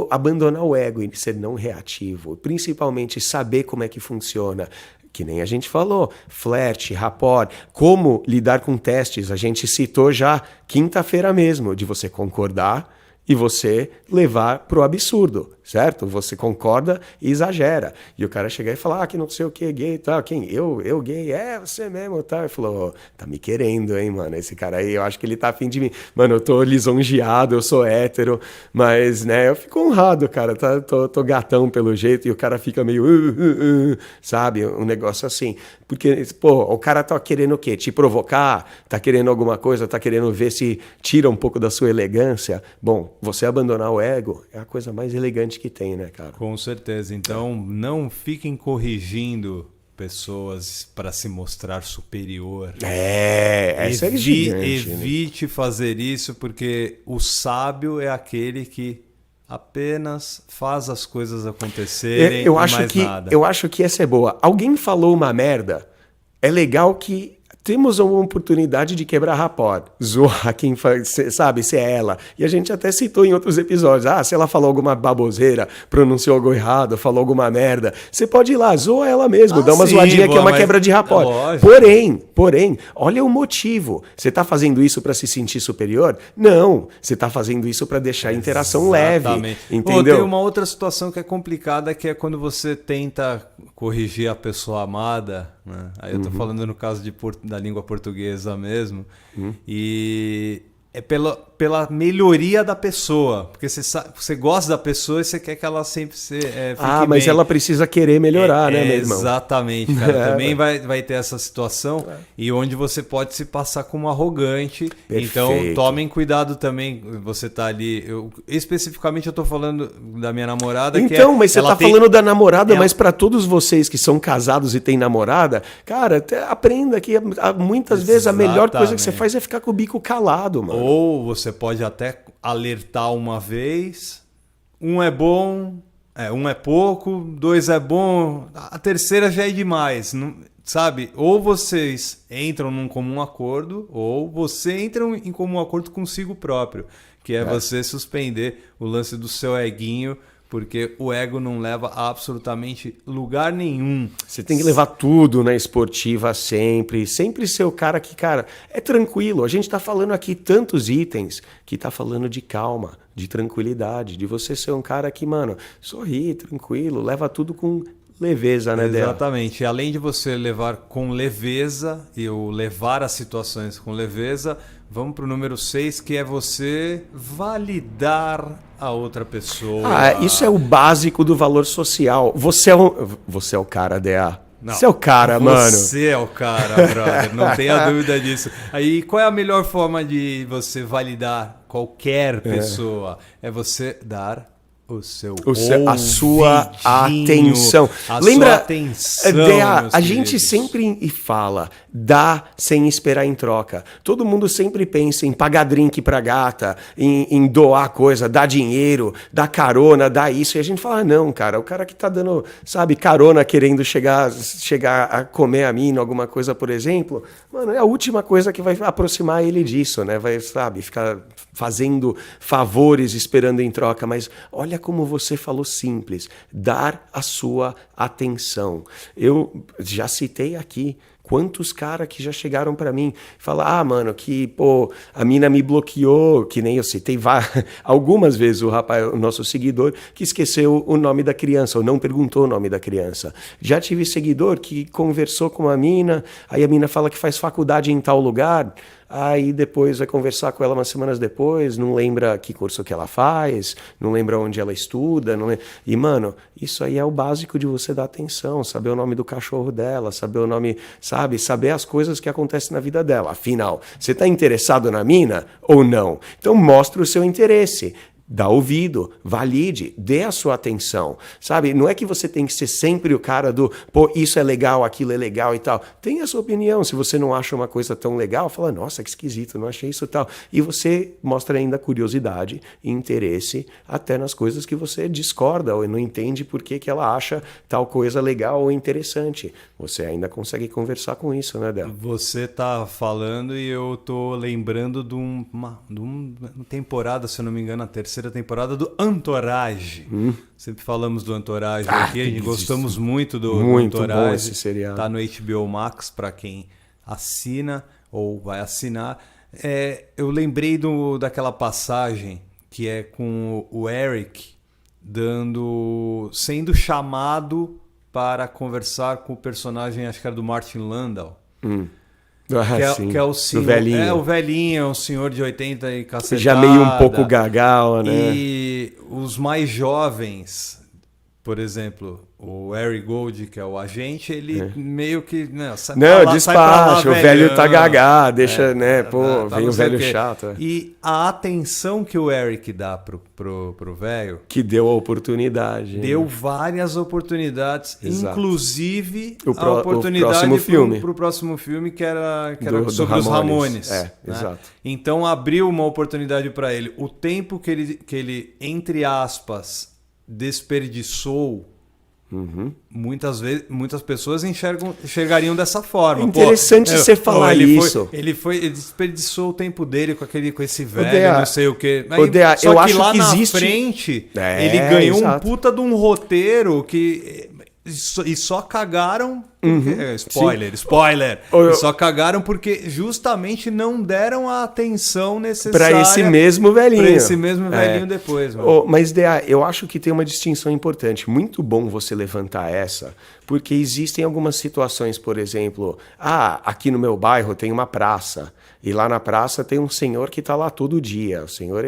Speaker 1: abandonar o ego e ser não reativo, principalmente saber como é que funciona, que nem a gente falou, flerte, rapport, como lidar com testes, a gente citou já quinta-feira mesmo, de você concordar e você levar pro absurdo, certo? Você concorda e exagera. E o cara chegar e falar, que não sei o que, gay e tal. Quem? Eu gay? Você mesmo, tal. E falou, tá me querendo, hein, mano? Esse cara aí, eu acho que ele tá afim de mim. Mano, eu tô lisonjeado, eu sou hétero, mas, né, eu fico honrado, cara. Tô gatão pelo jeito e o cara fica meio, sabe? Um negócio assim. Porque, pô, o cara tá querendo o quê? Te provocar? Tá querendo alguma coisa? Tá querendo ver se tira um pouco da sua elegância? Bom, você abandonar o ego é a coisa mais elegante que tem, né, cara?
Speaker 2: Com certeza. Então, não fiquem corrigindo pessoas para se mostrar superior.
Speaker 1: Essa é gigante.
Speaker 2: Evite fazer isso, porque o sábio é aquele que apenas faz as coisas acontecerem e mais nada.
Speaker 1: Eu acho que essa é boa. Alguém falou uma merda, é legal que temos uma oportunidade de quebrar rapport, zoar quem faz, sabe, se é ela. E a gente até citou em outros episódios, se ela falou alguma baboseira, pronunciou algo errado, falou alguma merda, você pode ir lá, zoa ela mesmo, dá uma zoadinha que é uma quebra de rapport. Porém, olha o motivo. Você está fazendo isso para se sentir superior? Não, você está fazendo isso para deixar a interação leve, entendeu?
Speaker 2: Tem uma outra situação que é complicada, que é quando você tenta corrigir a pessoa amada, né? Aí eu tô falando no caso da língua portuguesa mesmo, e é pela melhoria da pessoa, porque você gosta da pessoa e você quer que ela sempre fique
Speaker 1: mas
Speaker 2: bem.
Speaker 1: ela precisa querer melhorar, né, meu irmão?
Speaker 2: Exatamente, cara. Também vai ter essa situação e onde você pode se passar como arrogante.
Speaker 1: Perfeito.
Speaker 2: Então, tomem cuidado também. Você tá ali... especificamente, eu tô falando da minha namorada.
Speaker 1: Então, mas você tá falando da namorada, mas para todos vocês que são casados e têm namorada, cara, aprenda que muitas vezes a melhor coisa que você faz é ficar com o bico calado, mano.
Speaker 2: Ou você pode até alertar uma vez, um é bom, um é pouco, 2 é bom, a terceira já é demais, não, sabe? Ou vocês entram num comum acordo, ou você entra em comum acordo consigo próprio, que é você suspender o lance do seu eguinho porque o ego não leva a absolutamente lugar nenhum.
Speaker 1: Você tem que levar tudo na esportiva sempre. Sempre ser o cara que, cara, é tranquilo. A gente tá falando aqui tantos itens que tá falando de calma, de tranquilidade, de você ser um cara que, mano, sorri, tranquilo, leva tudo com leveza, né, Dea?
Speaker 2: Exatamente. E além de você levar com leveza e o levar as situações com leveza, vamos para o número 6, que é você validar a outra pessoa.
Speaker 1: Isso é o básico do valor social. Você é o cara, Dea.
Speaker 2: Não,
Speaker 1: você é o cara, mano.
Speaker 2: Você é o cara, brother. Não tenha dúvida disso. Aí, qual é a melhor forma de você validar qualquer pessoa? É você dar a sua atenção.
Speaker 1: Lembra,
Speaker 2: sua atenção,
Speaker 1: Dea, a gente
Speaker 2: queridos.
Speaker 1: sempre fala, dá sem esperar em troca. Todo mundo sempre pensa em pagar drink pra gata, em doar coisa, dar dinheiro, dar carona, dar isso. E a gente fala, não, cara, o cara que tá dando, sabe, carona querendo chegar a comer a mina, alguma coisa, por exemplo, mano, é a última coisa que vai aproximar ele disso, né? Vai, sabe, ficar fazendo favores esperando em troca, mas olha como você falou simples, dar a sua atenção. Eu já citei aqui quantos caras que já chegaram pra mim e falaram, mano, que, pô, a mina me bloqueou, que nem eu citei algumas vezes o rapaz, o nosso seguidor, que esqueceu o nome da criança, ou não perguntou o nome da criança. Já tive seguidor que conversou com a mina, aí a mina fala que faz faculdade em tal lugar, aí depois vai conversar com ela umas semanas depois, não lembra que curso que ela faz, não lembra onde ela estuda. E, mano, isso aí é o básico de você dar atenção, saber o nome do cachorro dela, saber o nome, sabe? Saber as coisas que acontecem na vida dela. Afinal, você está interessado na mina ou não? Então mostra o seu interesse. Dá ouvido, valide, dê a sua atenção, sabe? Não é que você tem que ser sempre o cara do, pô, isso é legal, aquilo é legal e tal. Tem a sua opinião. Se você não acha uma coisa tão legal, fala, nossa, que esquisito, não achei isso e tal. E você mostra ainda curiosidade e interesse até nas coisas que você discorda ou não entende por que ela acha tal coisa legal ou interessante. Você ainda consegue conversar com isso, né, Del?
Speaker 2: Você tá falando e eu tô lembrando de uma temporada, se eu não me engano, a terceira temporada do Entourage. Sempre falamos do Entourage aqui, a gente gostamos muito do Entourage.
Speaker 1: Bom esse seriado.
Speaker 2: Tá no HBO Max para quem assina ou vai assinar. Eu lembrei daquela passagem que é com o Eric sendo chamado para conversar com o personagem, acho que era do Martin Landau. Que é o senhor,
Speaker 1: velhinho.
Speaker 2: É o velhinho, é um senhor de 80 e cacetada.
Speaker 1: Já meio um pouco gagal, né?
Speaker 2: E os mais jovens, por exemplo, o Harry Gold, que é o agente, ele meio que...
Speaker 1: despacha, o velho tá gagá, deixa, né? Pô, vem o velho chato.
Speaker 2: E a atenção que o Eric dá pro velho...
Speaker 1: Que deu a oportunidade.
Speaker 2: Deu várias oportunidades,
Speaker 1: Exato.
Speaker 2: Inclusive
Speaker 1: a oportunidade
Speaker 2: pro próximo filme, que era sobre os Ramones.
Speaker 1: Né? Exato.
Speaker 2: Então abriu uma oportunidade para ele. O tempo que ele, entre aspas, desperdiçou, muitas pessoas enxergariam dessa forma.
Speaker 1: Interessante você falar isso.
Speaker 2: Ele desperdiçou o tempo dele com esse velho, não sei o quê.
Speaker 1: Eu acho
Speaker 2: lá
Speaker 1: que
Speaker 2: na
Speaker 1: existe...
Speaker 2: frente, ele ganhou
Speaker 1: exato.
Speaker 2: um puta de um roteiro que... E só cagaram... Spoiler! E só cagaram porque justamente não deram a atenção necessária...
Speaker 1: Para esse mesmo velhinho.
Speaker 2: Depois. Mano.
Speaker 1: Mas, Dea, eu acho que tem uma distinção importante. Muito bom você levantar essa, porque existem algumas situações, por exemplo... aqui no meu bairro tem uma praça. E lá na praça tem um senhor que está lá todo dia. O senhor,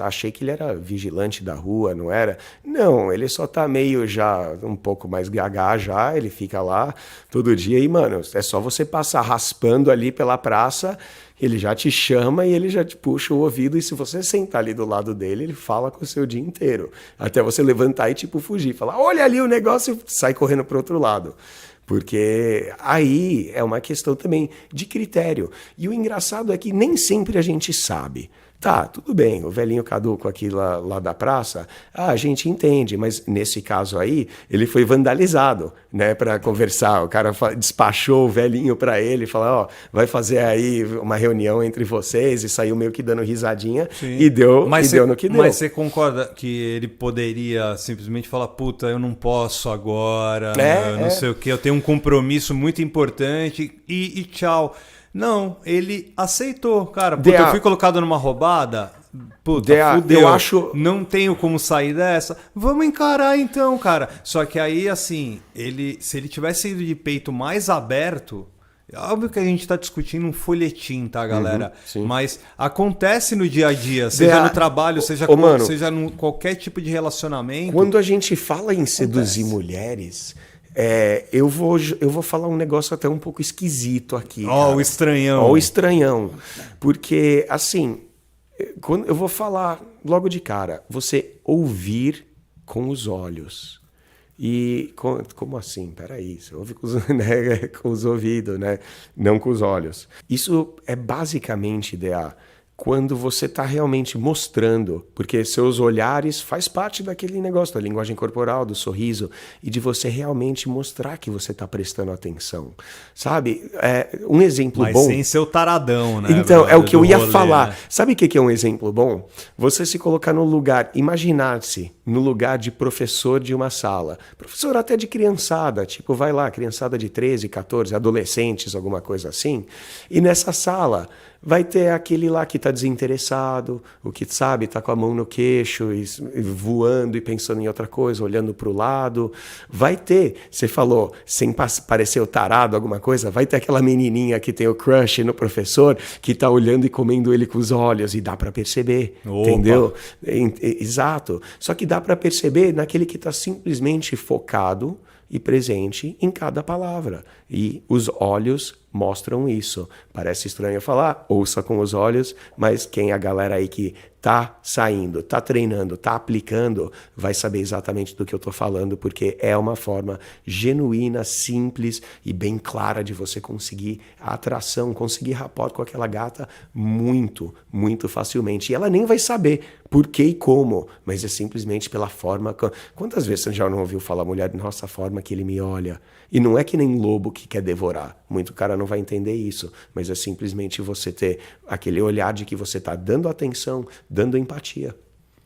Speaker 1: achei que ele era vigilante da rua, não era? Não, ele só tá meio já um pouco mais gagá já, ele fica lá todo dia. E, mano, é só você passar raspando ali pela praça, ele já te chama e ele já te puxa o ouvido. E se você sentar ali do lado dele, ele fala com o seu dia inteiro. Até você levantar e, fugir. Falar, olha ali o negócio e sai correndo pro outro lado. Porque aí é uma questão também de critério. E o engraçado é que nem sempre a gente sabe. Tá, tudo bem, o velhinho caduco aqui lá da praça, a gente entende, mas nesse caso aí, ele foi vandalizado, né, para conversar. O cara despachou o velhinho para ele, falou, ó, vai fazer aí uma reunião entre vocês, e saiu meio que dando risadinha.
Speaker 2: Sim.
Speaker 1: E deu no que deu.
Speaker 2: Mas você concorda que ele poderia simplesmente falar, puta, eu não posso agora, não sei o quê, eu tenho um compromisso muito importante e tchau. Não, ele aceitou, cara. Puta, eu fui colocado numa roubada. Puta, fudeu.
Speaker 1: Eu acho...
Speaker 2: Não tenho como sair dessa. Vamos encarar então, cara. Só que aí, assim, se ele tivesse ido de peito mais aberto... Óbvio que a gente tá discutindo um folhetim, tá, galera? Mas acontece no dia a dia, seja no trabalho, seja em qualquer tipo de relacionamento.
Speaker 1: Quando a gente fala em seduzir mulheres... eu vou falar um negócio até um pouco esquisito aqui.
Speaker 2: Ó, o estranhão.
Speaker 1: Ó, o estranhão. Porque, assim, quando eu vou falar logo de cara, você ouvir com os olhos. E como assim? Peraí, você ouve com os ouvidos, né? Não com os olhos. Isso é basicamente, DA, quando você está realmente mostrando, porque seus olhares faz parte daquele negócio, da linguagem corporal, do sorriso, e de você realmente mostrar que você está prestando atenção. Sabe? Um exemplo bom...
Speaker 2: Mas sem ser o taradão, né?
Speaker 1: Então, é o que eu ia
Speaker 2: rolê,
Speaker 1: falar.
Speaker 2: né?
Speaker 1: Sabe o que é um exemplo bom? Você se colocar no lugar, imaginar-se no lugar de professor de uma sala. Professor até de criançada, tipo, vai lá, criançada de 13, 14, adolescentes, alguma coisa assim. E nessa sala... vai ter aquele lá que está desinteressado, o que sabe, está com a mão no queixo, e voando e pensando em outra coisa, olhando para o lado. Vai ter, você falou, sem parecer o tarado, alguma coisa, vai ter aquela menininha que tem o crush no professor, que está olhando e comendo ele com os olhos, e dá para perceber, entendeu? Exato. Só que dá para perceber naquele que está simplesmente focado e presente em cada palavra. E os olhos mostram isso. Parece estranho falar, ouça com os olhos, mas quem é a galera aí que tá saindo, tá treinando, tá aplicando, vai saber exatamente do que eu tô falando, porque é uma forma genuína, simples e bem clara de você conseguir a atração, conseguir rapport com aquela gata muito, muito facilmente. E ela nem vai saber por que e como, mas é simplesmente pela forma... Quantas vezes você já não ouviu falar, mulher, nossa, a forma que ele me olha? E não é que nem lobo que quer devorar. Muito cara não vai entender isso, mas é simplesmente você ter aquele olhar de que você está dando atenção, dando empatia.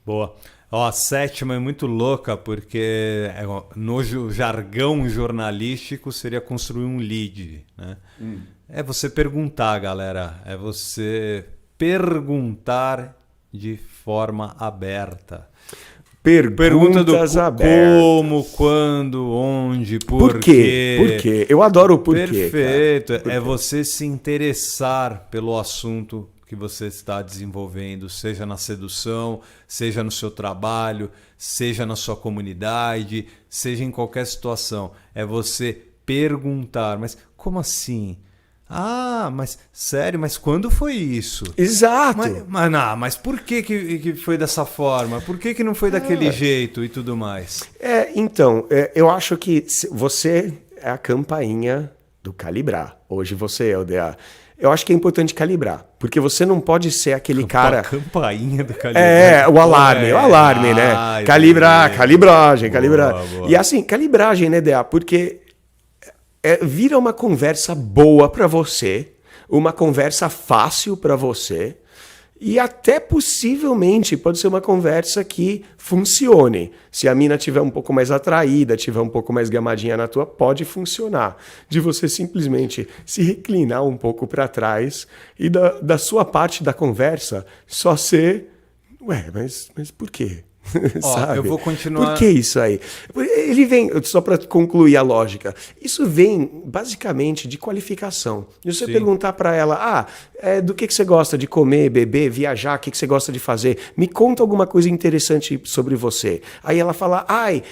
Speaker 2: Boa. Ó, a sétima é muito louca, porque no jargão jornalístico seria construir um lead, né? É você perguntar, galera. É você perguntar de forma aberta.
Speaker 1: Perguntas abertas.
Speaker 2: Como, quando, onde, por
Speaker 1: quê? Por quê? Eu adoro o porquê.
Speaker 2: Perfeito.
Speaker 1: Por quê?
Speaker 2: É você se interessar pelo assunto que você está desenvolvendo, seja na sedução, seja no seu trabalho, seja na sua comunidade, seja em qualquer situação. É você perguntar, mas como assim? Ah, mas sério, mas quando foi isso?
Speaker 1: Exato.
Speaker 2: Mas por que foi dessa forma? Por que não foi daquele jeito e tudo mais?
Speaker 1: Então, eu acho que você é a campainha do calibrar. Hoje você é o DA. Eu acho que é importante calibrar, porque você não pode ser aquele cara...
Speaker 2: Campainha do calibrar.
Speaker 1: O alarme, né? Calibragem.
Speaker 2: Boa.
Speaker 1: E assim, calibragem, né, DA? Porque... vira uma conversa boa para você, uma conversa fácil para você e até possivelmente pode ser uma conversa que funcione. Se a mina tiver um pouco mais atraída, tiver um pouco mais gamadinha na tua, pode funcionar. De você simplesmente se reclinar um pouco para trás e da sua parte da conversa só ser... mas por quê?
Speaker 2: Sabe? Eu vou continuar.
Speaker 1: Por que isso aí? Ele vem, só para concluir a lógica, isso vem basicamente de qualificação. E você perguntar para ela, do que você gosta de comer, beber, viajar, o que você gosta de fazer? Me conta alguma coisa interessante sobre você. Aí ela fala,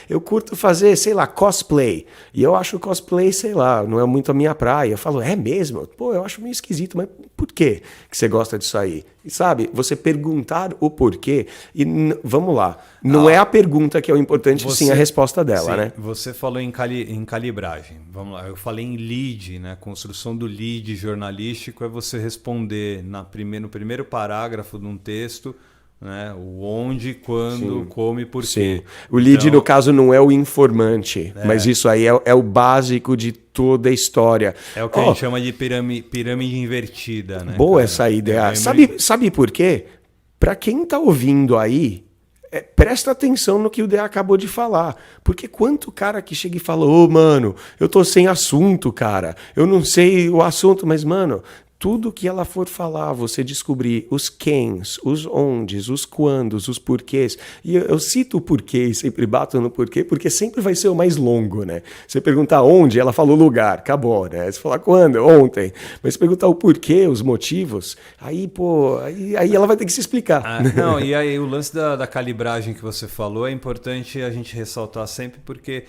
Speaker 1: eu curto fazer, sei lá, cosplay. E eu acho cosplay, sei lá, não é muito a minha praia. Eu falo, é mesmo? Pô, eu acho meio esquisito, mas por que você gosta disso aí? E sabe, você perguntar o porquê, e vamos lá, não é a pergunta que é o importante, sim a resposta dela,
Speaker 2: sim,
Speaker 1: né?
Speaker 2: Você falou em calibragem, vamos lá, eu falei em lead, né? Construção do lead jornalístico é você responder no primeiro parágrafo de um texto, né? O onde, quando, como e por quê.
Speaker 1: O lead, no caso, não é o informante, mas isso aí é o básico de toda a história.
Speaker 2: É o que a gente chama de pirâmide invertida, né?
Speaker 1: Boa essa ideia. Sabe por quê? Para quem está ouvindo aí, presta atenção no que o DA acabou de falar. Porque quanto cara que chega e fala, mano, eu tô sem assunto, cara. Eu não sei o assunto, mas, mano, tudo que ela for falar, você descobrir os quens, os ondes, os quandos, os porquês. E eu cito o porquê e sempre bato no porquê, porque sempre vai ser o mais longo, né? Você perguntar onde, ela falou lugar, acabou, né? Você falar quando, ontem. Mas perguntar o porquê, os motivos, aí ela vai ter que se explicar.
Speaker 2: Não, e aí o lance da calibragem que você falou é importante a gente ressaltar sempre, porque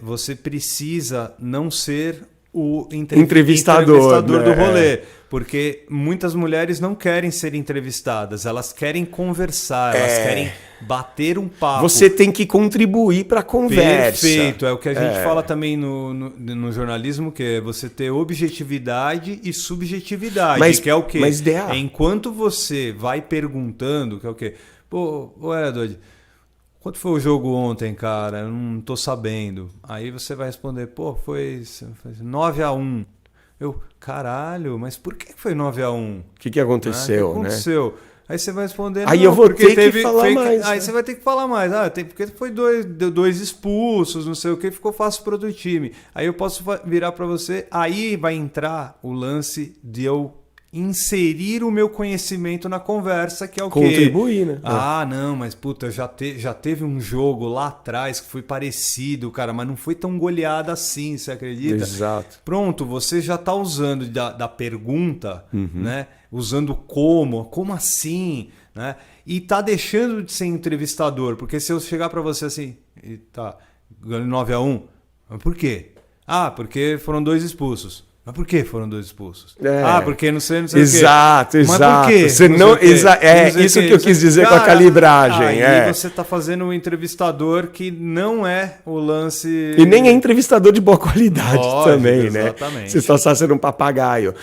Speaker 2: você precisa não ser o entrevistador do rolê. Porque muitas mulheres não querem ser entrevistadas, elas querem conversar, elas querem bater um papo.
Speaker 1: Você tem que contribuir para a conversa.
Speaker 2: Perfeito, é o que a gente fala também no jornalismo, que é você ter objetividade e subjetividade, que é o quê? Enquanto você vai perguntando, que é o quê? Pô, Edward, quanto foi o jogo ontem, cara? Eu não tô sabendo. Aí você vai responder, foi 9-1. Eu, caralho, mas por que foi 9-1?
Speaker 1: O que aconteceu,
Speaker 2: O que aconteceu? Né? Aí você vai responder...
Speaker 1: Aí eu vou ter que falar mais.
Speaker 2: Aí você vai ter que falar mais. Porque foi dois expulsos, não sei o que, ficou fácil para outro time. Aí eu posso virar para você, aí vai entrar o lance de eu inserir o meu conhecimento na conversa, que é o quê?
Speaker 1: Contribuir, né?
Speaker 2: Não, mas puta, já teve um jogo lá atrás que foi parecido, cara, mas não foi tão goleada assim, você acredita?
Speaker 1: Exato.
Speaker 2: Pronto, você já tá usando da pergunta, né? Usando como assim, né? E tá deixando de ser entrevistador, porque se eu chegar para você assim, tá, 9-1, mas por quê? Porque foram 2 expulsos. Mas por que foram 2 expulsos? Porque não sei o quê.
Speaker 1: Exato.
Speaker 2: Mas por quê?
Speaker 1: Você isso que eu quis dizer com a calibragem.
Speaker 2: Aí você está fazendo um entrevistador que não é o lance...
Speaker 1: E nem é entrevistador de boa qualidade também,
Speaker 2: exatamente.
Speaker 1: Né? Você só está sendo um papagaio.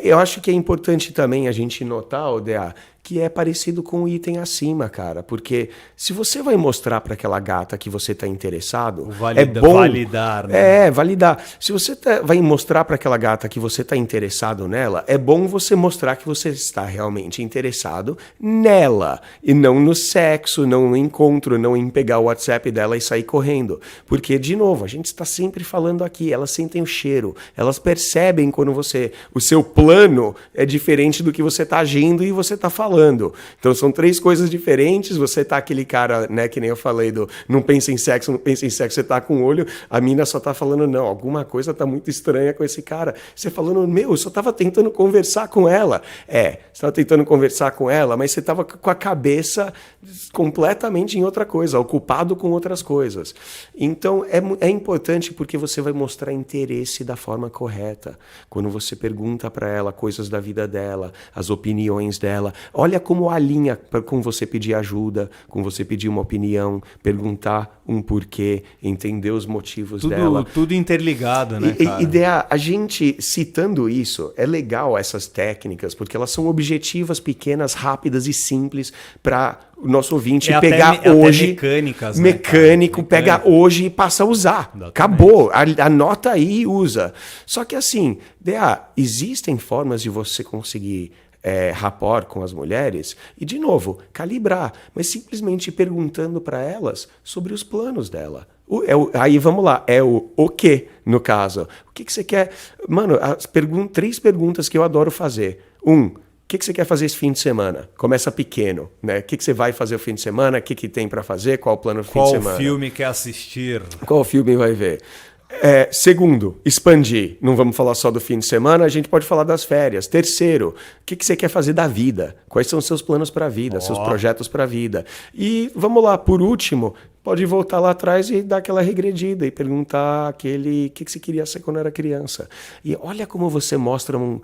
Speaker 1: Eu acho que é importante também a gente notar, Odea, que é parecido com o item acima, cara. Porque se você vai mostrar para aquela gata que você está interessado, é bom...
Speaker 2: Validar, né?
Speaker 1: Validar. Se você vai mostrar para aquela gata que você está interessado nela, é bom você mostrar que você está realmente interessado nela. E não no sexo, não no encontro, não em pegar o WhatsApp dela e sair correndo. Porque, de novo, a gente está sempre falando aqui, elas sentem o cheiro, elas percebem quando o seu plano é diferente do que você está agindo e você está falando. Então são 3 coisas diferentes. Você tá aquele cara, né, que nem eu falei não pensa em sexo, você tá com o olho, a mina só tá falando, não, alguma coisa tá muito estranha com esse cara. Você falando, eu só tava tentando conversar com ela. Você tava tentando conversar com ela, mas você tava com a cabeça completamente em outra coisa, ocupado com outras coisas. Então é importante porque você vai mostrar interesse da forma correta. Quando você pergunta para ela coisas da vida dela, as opiniões dela, olha como alinha com você pedir ajuda, com você pedir uma opinião, perguntar um porquê, entender os motivos dela.
Speaker 2: Tudo interligado, né, cara?
Speaker 1: Ideia, a gente citando isso, é legal essas técnicas, porque elas são objetivas, pequenas, rápidas e simples para o nosso ouvinte pegar hoje.
Speaker 2: Até mecânicas,
Speaker 1: mecânico, pega hoje e passa a usar. Exatamente. Acabou. Anota aí e usa. Só que assim, existem formas de você conseguir rapport com as mulheres e, de novo, calibrar, mas simplesmente perguntando para elas sobre os planos dela. Aí vamos lá, o quê, no caso. O que você quer? Mano, 3 perguntas que eu adoro fazer. O que você quer fazer esse fim de semana? Começa pequeno, né? O que você vai fazer o fim de semana? O que tem para fazer? Qual o plano do fim de semana?
Speaker 2: Qual filme quer assistir?
Speaker 1: Qual filme vai ver? Segundo, expandir. Não vamos falar só do fim de semana, a gente pode falar das férias. Terceiro, o que você quer fazer da vida? Quais são os seus planos para a vida, seus projetos para a vida? E vamos lá, por último, pode voltar lá atrás e dar aquela regredida e perguntar o que você queria ser quando era criança. E olha como você mostra um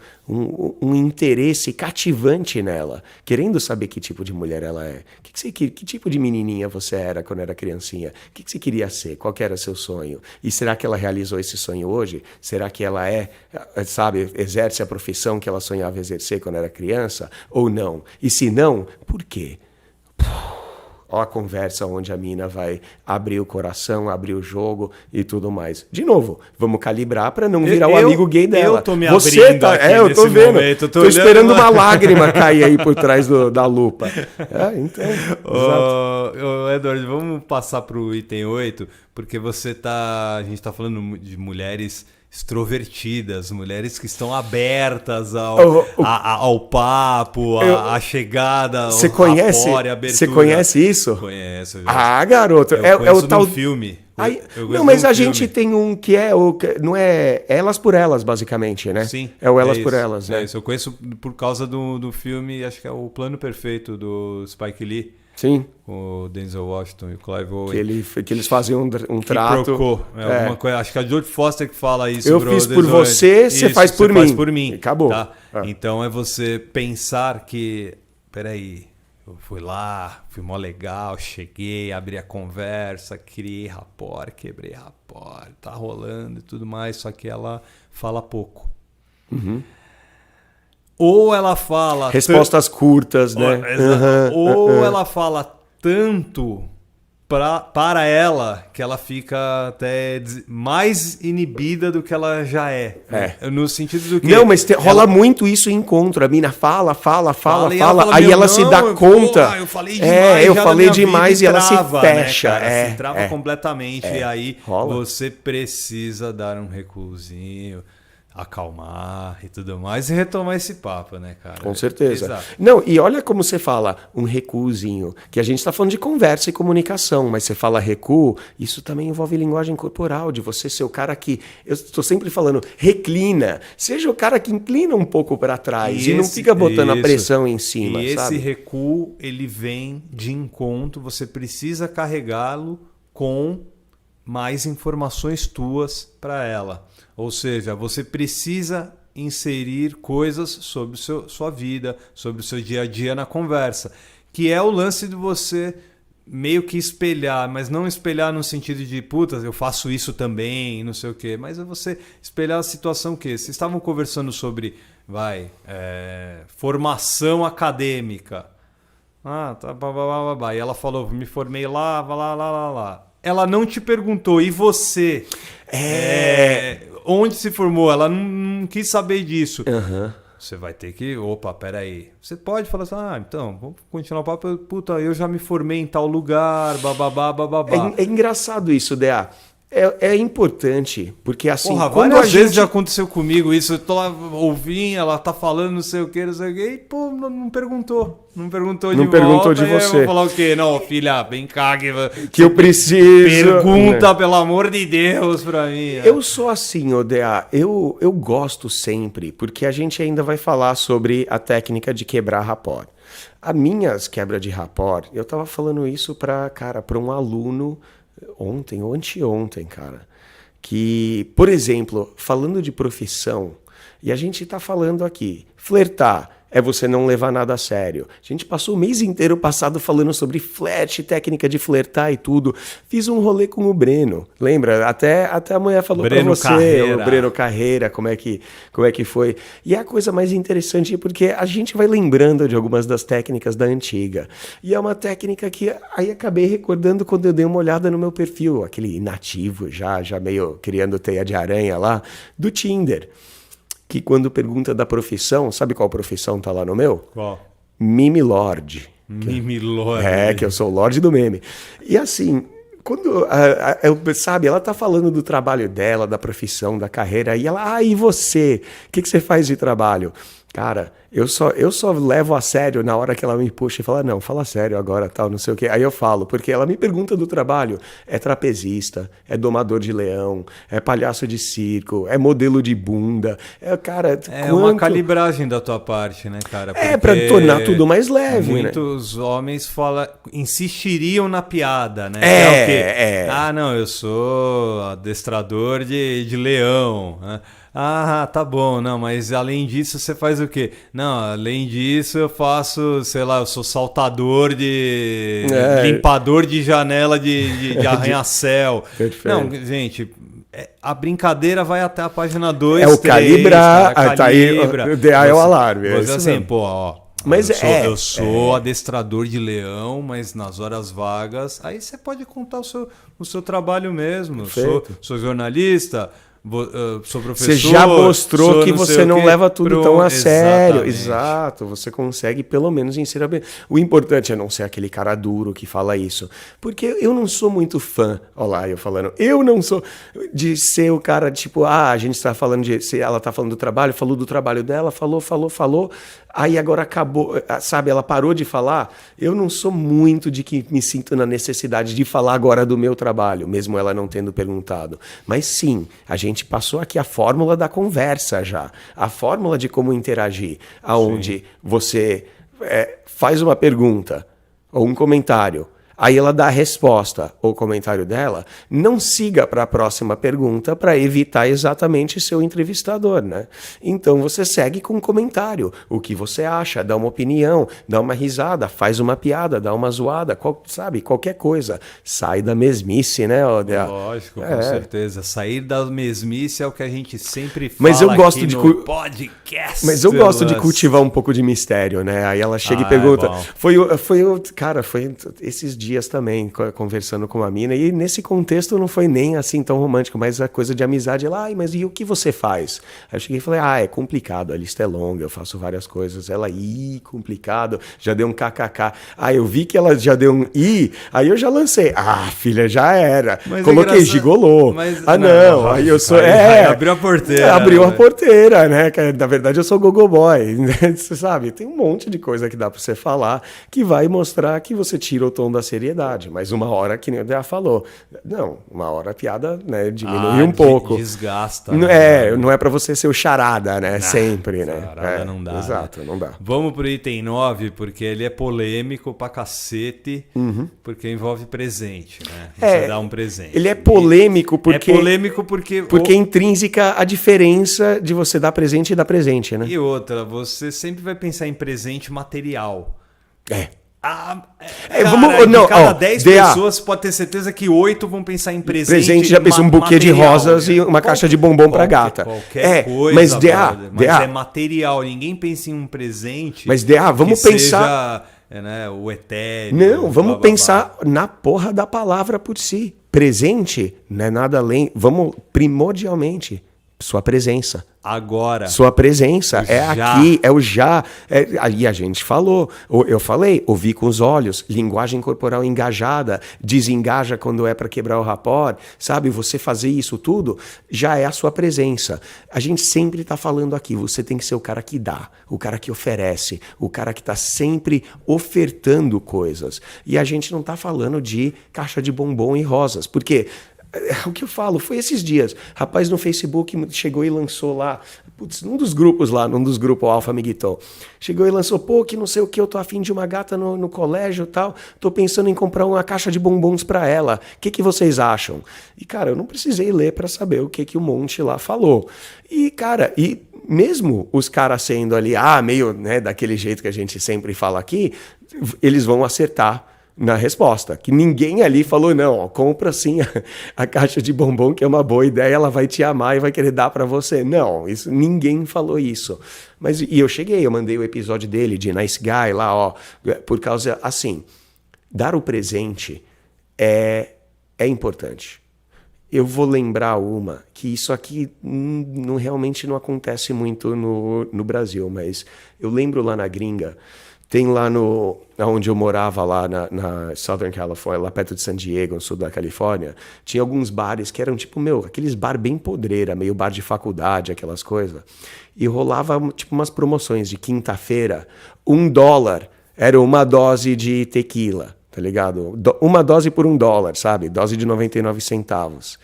Speaker 1: interesse cativante nela, querendo saber que tipo de mulher ela é. Que tipo de menininha você era quando era criancinha? O que você queria ser? Qual que era seu sonho? E será que ela realizou esse sonho hoje? Será que ela exerce a profissão que ela sonhava exercer quando era criança? Ou não? E se não, por quê? Ó a conversa onde a mina vai abrir o coração, abrir o jogo e tudo mais. De novo, vamos calibrar para não virar o amigo gay dela.
Speaker 2: Eu tô me
Speaker 1: Você
Speaker 2: abrindo
Speaker 1: tá,
Speaker 2: aqui
Speaker 1: eu tô
Speaker 2: nesse
Speaker 1: vendo.
Speaker 2: momento.
Speaker 1: Tô esperando uma lágrima cair aí por trás da lupa. Então,
Speaker 2: Eduardo, vamos passar pro item 8, porque a gente tá falando de mulheres extrovertidas, mulheres que estão abertas ao papo, à chegada, ao rapport, à abertura.
Speaker 1: Você conhece isso?
Speaker 2: Conheço.
Speaker 1: Garoto.
Speaker 2: Eu
Speaker 1: o tal
Speaker 2: filme.
Speaker 1: Não, mas a gente tem um que não é Elas por Elas, basicamente, né?
Speaker 2: Sim.
Speaker 1: É o Elas por Elas, né?
Speaker 2: É isso. Eu conheço por causa do filme, acho que é O Plano Perfeito, do Spike Lee.
Speaker 1: Sim.
Speaker 2: O Denzel Washington e o Clive Owen.
Speaker 1: Que eles faziam um trato.
Speaker 2: Alguma coisa, acho que é a George Foster que fala isso.
Speaker 1: Eu fiz por você, você faz por mim.
Speaker 2: Faz por mim.
Speaker 1: E acabou.
Speaker 2: Tá? Então é você pensar que, peraí, eu fui lá, fui mó legal, cheguei, abri a conversa, criei rapport, quebrei rapport, tá rolando e tudo mais, só que ela fala pouco.
Speaker 1: Uhum.
Speaker 2: Ou ela fala...
Speaker 1: Respostas curtas, né?
Speaker 2: Ou ela fala tanto para ela que ela fica até mais inibida do que ela já é. No sentido do que...
Speaker 1: Não, mas rola muito isso em encontro. A mina fala, aí ela se dá conta.
Speaker 2: Eu falei demais,
Speaker 1: eu falei demais e ela se fecha.
Speaker 2: Né, se trava completamente. E aí você precisa dar um recuozinho, acalmar e tudo mais e retomar esse papo, né, cara?
Speaker 1: Com certeza.
Speaker 2: Exato.
Speaker 1: Não, e olha como você fala, um recuozinho, que a gente está falando de conversa e comunicação, mas você fala recuo, isso também envolve linguagem corporal, de você ser o cara que, eu estou sempre falando, reclina, seja o cara que inclina um pouco para trás e não fica botando a pressão em cima,
Speaker 2: e
Speaker 1: sabe?
Speaker 2: Esse recuo, ele vem de encontro, você precisa carregá-lo com mais informações tuas para ela. Ou seja, você precisa inserir coisas sobre sua vida, sobre o seu dia a dia na conversa, que é o lance de você meio que espelhar, mas não espelhar no sentido de, puta, eu faço isso também, não sei o quê, mas é você espelhar a situação que vocês estavam conversando sobre, formação acadêmica. E ela falou, me formei lá. Ela não te perguntou, e você? Onde se formou? Ela não quis saber disso.
Speaker 1: Uhum.
Speaker 2: Você vai ter que... Opa, peraí. Você pode falar assim, então, vamos continuar o papo. Puta, eu já me formei em tal lugar, bababá.
Speaker 1: É engraçado isso, DA. É importante, porque assim...
Speaker 2: Porra,
Speaker 1: quando
Speaker 2: várias vezes já aconteceu comigo isso. Eu tô lá ouvindo, ela tá falando não sei o que, e pô, não perguntou. Não perguntou de volta. Não perguntou de você. Eu vou falar o quê? Não, filha, vem cá
Speaker 1: que eu preciso...
Speaker 2: Pergunta, pelo amor de Deus, pra mim.
Speaker 1: Eu sou assim, Odea. Eu gosto sempre, porque a gente ainda vai falar sobre a técnica de quebrar rapport. As minhas quebras de rapport, eu tava falando isso para um aluno... ontem ou anteontem, cara, que, por exemplo, falando de profissão, e a gente tá falando aqui, flertar é você não levar nada a sério. A gente passou o mês inteiro passado falando sobre flerte, técnica de flertar e tudo. Fiz um rolê com o Breno, lembra? Até a mulher falou pra você, o Breno Carreira, como é que foi. E é a coisa mais interessante porque a gente vai lembrando de algumas das técnicas da antiga. E é uma técnica que aí acabei recordando quando eu dei uma olhada no meu perfil, aquele inativo, já meio criando teia de aranha lá, do Tinder. Que quando pergunta da profissão, sabe qual profissão tá lá no meu?
Speaker 2: Qual?
Speaker 1: Mime Lord.
Speaker 2: Mime Lord.
Speaker 1: Que eu sou o Lorde do meme. E assim, quando, sabe, ela tá falando do trabalho dela, da profissão, da carreira, e ela, e você? O que você faz de trabalho? Cara, eu só levo a sério na hora que ela me puxa e fala, não, fala sério agora, tal, não sei o quê. Aí eu falo, porque ela me pergunta do trabalho. É trapezista, é domador de leão, é palhaço de circo, é modelo de bunda. Cara,
Speaker 2: É uma calibragem da tua parte, né, cara?
Speaker 1: É, pra tornar tudo mais leve,
Speaker 2: muitos homens insistiriam na piada, né?
Speaker 1: É,
Speaker 2: Que é o quê?
Speaker 1: é.
Speaker 2: Ah, não, eu sou adestrador de leão, né? Ah, tá bom, não, mas além disso você faz o quê? Não, além disso eu faço, sei lá, eu sou saltador limpador de janela de arranha-céu.
Speaker 1: Perfeito.
Speaker 2: Não, gente, a brincadeira vai até a página 2,
Speaker 1: É o
Speaker 2: 3,
Speaker 1: calibrar,
Speaker 2: cara,
Speaker 1: tá aí, é o alarme.
Speaker 2: Você assim, pô, ó.
Speaker 1: Mas
Speaker 2: eu sou adestrador de leão, mas nas horas vagas, aí você pode contar o seu trabalho mesmo. Sou jornalista, sou professor.
Speaker 1: Você já mostrou que você não leva tudo tão a sério.
Speaker 2: Exatamente.
Speaker 1: Exato, você consegue pelo menos ensinar bem. O importante é não ser aquele cara duro que fala isso. Porque eu não sou muito fã, olha lá eu falando, eu não sou de ser o cara tipo, a gente está falando ela está falando do trabalho, falou do trabalho dela, falou, aí agora acabou, sabe, ela parou de falar. Eu não sou muito de que me sinto na necessidade de falar agora do meu trabalho, mesmo ela não tendo perguntado. Mas sim, a gente passou aqui a fórmula da conversa já, a fórmula de como interagir, aonde você faz uma pergunta ou um comentário, aí ela dá a resposta ou comentário dela, não siga para a próxima pergunta para evitar exatamente seu entrevistador, né? Então você segue com um comentário, o que você acha, dá uma opinião, dá uma risada, faz uma piada, dá uma zoada, sabe, qualquer coisa. Sai da mesmice, né, Odea?
Speaker 2: Lógico, com certeza. Sair da mesmice é o que a gente sempre fala.
Speaker 1: Mas eu gosto
Speaker 2: aqui
Speaker 1: de
Speaker 2: no podcast.
Speaker 1: Mas eu gosto de cultivar um pouco de mistério, né? Aí ela chega e pergunta. Foi esses dias também, conversando com uma mina, e nesse contexto não foi nem assim tão romântico, mas a coisa de amizade. Ela, mas e o que você faz? Aí eu cheguei e falei, é complicado, a lista é longa, eu faço várias coisas. Ela, complicado, já deu um kkk. Aí eu vi que ela já deu um aí eu já lancei. Filha, já era.
Speaker 2: Mas
Speaker 1: coloquei gigolô. Não, aí eu sou...
Speaker 2: abriu a porteira.
Speaker 1: Abriu a porteira, né? Na verdade eu sou gogoboy. Você sabe, tem um monte de coisa que dá pra você falar que vai mostrar que você tira o tom da seriedade, mas uma hora, que nem o Dea falou, não, uma hora a piada, né, diminui um pouco.
Speaker 2: Desgasta.
Speaker 1: Não é pra você ser o charada, né, sempre, né.
Speaker 2: Charada não dá.
Speaker 1: Exato,
Speaker 2: né?
Speaker 1: não dá.
Speaker 2: Vamos pro item 9, porque ele é polêmico pra cacete, porque envolve presente, né? Você dá um presente.
Speaker 1: Ele é polêmico porque...
Speaker 2: É polêmico porque...
Speaker 1: Porque é intrínseca a diferença de você dar presente e dar presente, né.
Speaker 2: E outra, você sempre vai pensar em presente material. Cada 10 pessoas, pode ter certeza que 8 vão pensar em presente.
Speaker 1: Presente, já pensou um buquê de rosas, né? E uma caixa de bombom pra gata.
Speaker 2: Qualquer coisa,
Speaker 1: mas
Speaker 2: é material. Ninguém pensa em um presente.
Speaker 1: Mas vamos pensar...
Speaker 2: Seja, né, o etéreo.
Speaker 1: Não, vamos pensar na porra da palavra por si. Presente não é nada além... Vamos primordialmente... Sua presença.
Speaker 2: Agora.
Speaker 1: Sua presença aqui, é o já. Ali a gente falou. Eu falei, ouvir com os olhos, linguagem corporal engajada, desengaja quando é para quebrar o rapport, sabe? Você fazer isso tudo já é a sua presença. A gente sempre está falando aqui, você tem que ser o cara que dá, o cara que oferece, o cara que está sempre ofertando coisas. E a gente não está falando de caixa de bombom e rosas, porque... O que eu falo, foi esses dias. Rapaz no Facebook chegou e lançou lá, num dos grupos Alpha Amiguito, chegou e lançou, que não sei o que, eu tô afim de uma gata no colégio e tal, tô pensando em comprar uma caixa de bombons pra ela, o que vocês acham? E cara, eu não precisei ler pra saber o que o monte lá falou. E cara, mesmo os caras sendo ali, meio, né, daquele jeito que a gente sempre fala aqui, eles vão acertar na resposta, que ninguém ali falou, não, compra sim a caixa de bombom, que é uma boa ideia, ela vai te amar e vai querer dar pra você. Não, ninguém falou isso. Mas, e eu mandei o episódio dele, de Nice Guy, lá, por causa, assim, dar o presente é importante. Eu vou lembrar que isso aqui realmente não acontece muito no Brasil, mas eu lembro lá na gringa, Tem lá onde eu morava, lá na Southern California, lá perto de San Diego, no sul da Califórnia, tinha alguns bares que eram tipo, aqueles bar bem podreira, meio bar de faculdade, aquelas coisas. E rolava tipo umas promoções de quinta-feira, $1 era uma dose de tequila, tá ligado? Uma dose por $1, sabe? Dose de 99 centavos.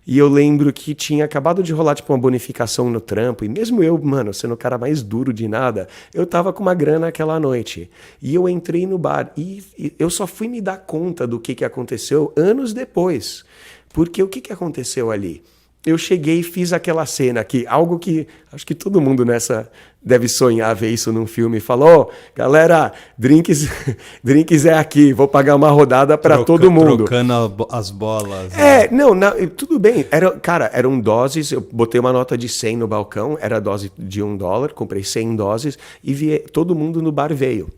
Speaker 1: E eu lembro que tinha acabado de rolar tipo uma bonificação no trampo. E mesmo eu, mano, sendo o cara mais duro de nada, eu tava com uma grana aquela noite. E eu entrei no bar. E eu só fui me dar conta do que aconteceu anos depois. Porque o que aconteceu ali? Eu cheguei e fiz aquela cena que algo que acho que todo mundo nessa deve sonhar ver isso num filme. Falou, galera, drinks é aqui, vou pagar uma rodada para todo mundo.
Speaker 2: Trocando as bolas.
Speaker 1: Não, tudo bem. Eram doses, eu botei uma nota de 100 no balcão, era dose de $1, comprei 100 doses e todo mundo no bar veio.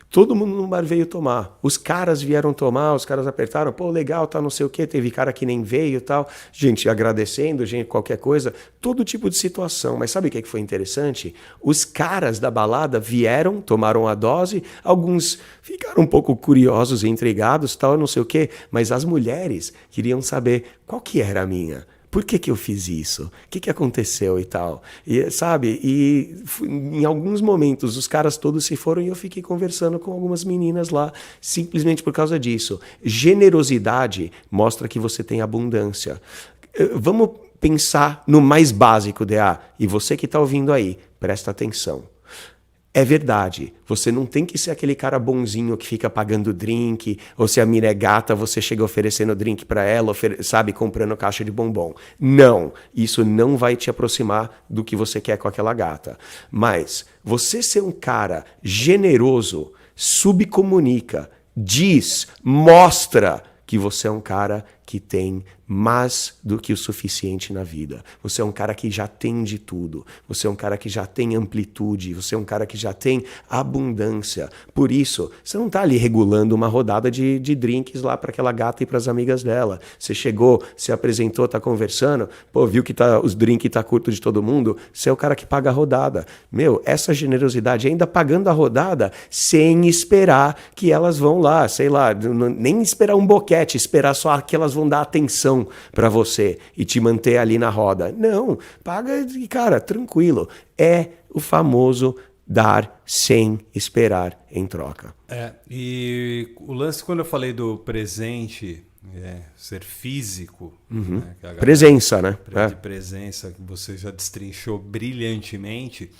Speaker 1: Todo mundo no bar veio tomar. Os caras vieram tomar, os caras apertaram, pô, legal, tá, não sei o quê. Teve cara que nem veio e tal. Gente agradecendo, gente, qualquer coisa. Todo tipo de situação. Mas sabe o que foi interessante? Os caras da balada vieram, tomaram a dose. Alguns ficaram um pouco curiosos e intrigados, tal, não sei o quê. Mas as mulheres queriam saber qual que era a minha. Por que eu fiz isso? O que aconteceu e tal? E, sabe? E em alguns momentos os caras todos se foram e eu fiquei conversando com algumas meninas lá, simplesmente por causa disso. Generosidade mostra que você tem abundância. Vamos pensar no mais básico, DA. E você que está ouvindo aí, presta atenção. É verdade, você não tem que ser aquele cara bonzinho que fica pagando drink, ou se a mina é gata, você chega oferecendo drink para ela, sabe, comprando caixa de bombom. Não, isso não vai te aproximar do que você quer com aquela gata. Mas você ser um cara generoso, subcomunica, diz, mostra que você é um cara que tem mais do que o suficiente na vida. Você é um cara que já tem de tudo. Você é um cara que já tem amplitude. Você é um cara que já tem abundância. Por isso, você não está ali regulando uma rodada de drinks lá para aquela gata e para as amigas dela. Você chegou, se apresentou, está conversando, pô, viu que os drinks tá curto de todo mundo, você é o cara que paga a rodada. Essa generosidade, ainda pagando a rodada sem esperar que elas vão lá, sei lá, nem esperar um boquete, esperar só que elas vão dar atenção para você e te manter ali na roda. Não, paga, cara, tranquilo. É o famoso dar sem esperar em troca.
Speaker 2: E o lance, quando eu falei do presente, ser físico, né, que
Speaker 1: presença, né?
Speaker 2: De presença, que você já destrinchou brilhantemente.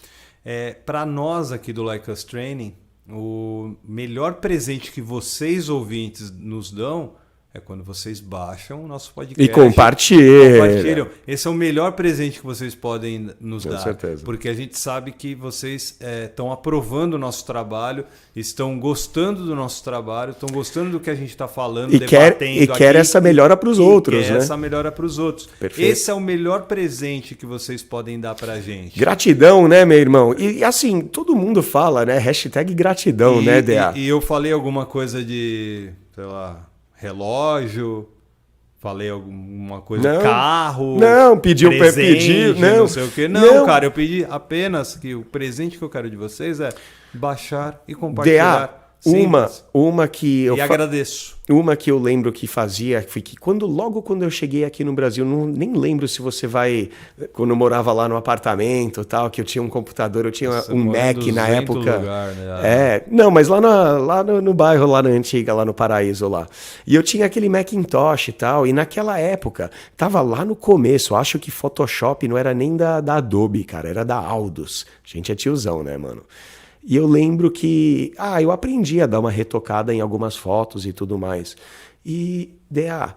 Speaker 2: Para nós aqui do Like Us Training, o melhor presente que vocês ouvintes nos dão é quando vocês baixam o nosso podcast.
Speaker 1: E compartilham.
Speaker 2: Esse é o melhor presente que vocês podem nos dar.
Speaker 1: Com certeza.
Speaker 2: Porque a gente sabe que vocês estão aprovando o nosso trabalho, estão gostando do nosso trabalho, estão gostando do que a gente está falando, debatendo
Speaker 1: aqui. E quer essa melhora para os outros, né?
Speaker 2: Essa melhora para os outros.
Speaker 1: Perfeito.
Speaker 2: Esse é o melhor presente que vocês podem dar para a gente.
Speaker 1: Gratidão, né, meu irmão? E assim, todo mundo fala, né? Hashtag gratidão, né, DA?
Speaker 2: E eu falei alguma coisa de, sei lá, relógio, falei alguma coisa,
Speaker 1: não,
Speaker 2: carro,
Speaker 1: não, pediu,
Speaker 2: não sei o quê. Não, cara, eu pedi apenas que o presente que eu quero de vocês é baixar e compartilhar.
Speaker 1: Uma que eu
Speaker 2: agradeço.
Speaker 1: Uma que eu lembro que fazia foi que logo quando eu cheguei aqui no Brasil, nem lembro se você quando eu morava lá no apartamento, tal, que eu tinha um computador, eu tinha um Mac na época.
Speaker 2: Lugar, né?
Speaker 1: Não, mas lá no bairro, lá na antiga, lá no Paraíso lá. E eu tinha aquele Macintosh e tal, e naquela época tava lá no começo, acho que Photoshop não era nem da Adobe, cara, era da Aldus. A gente é tiozão, né, mano? E eu lembro que eu aprendi a dar uma retocada em algumas fotos e tudo mais. E, DA,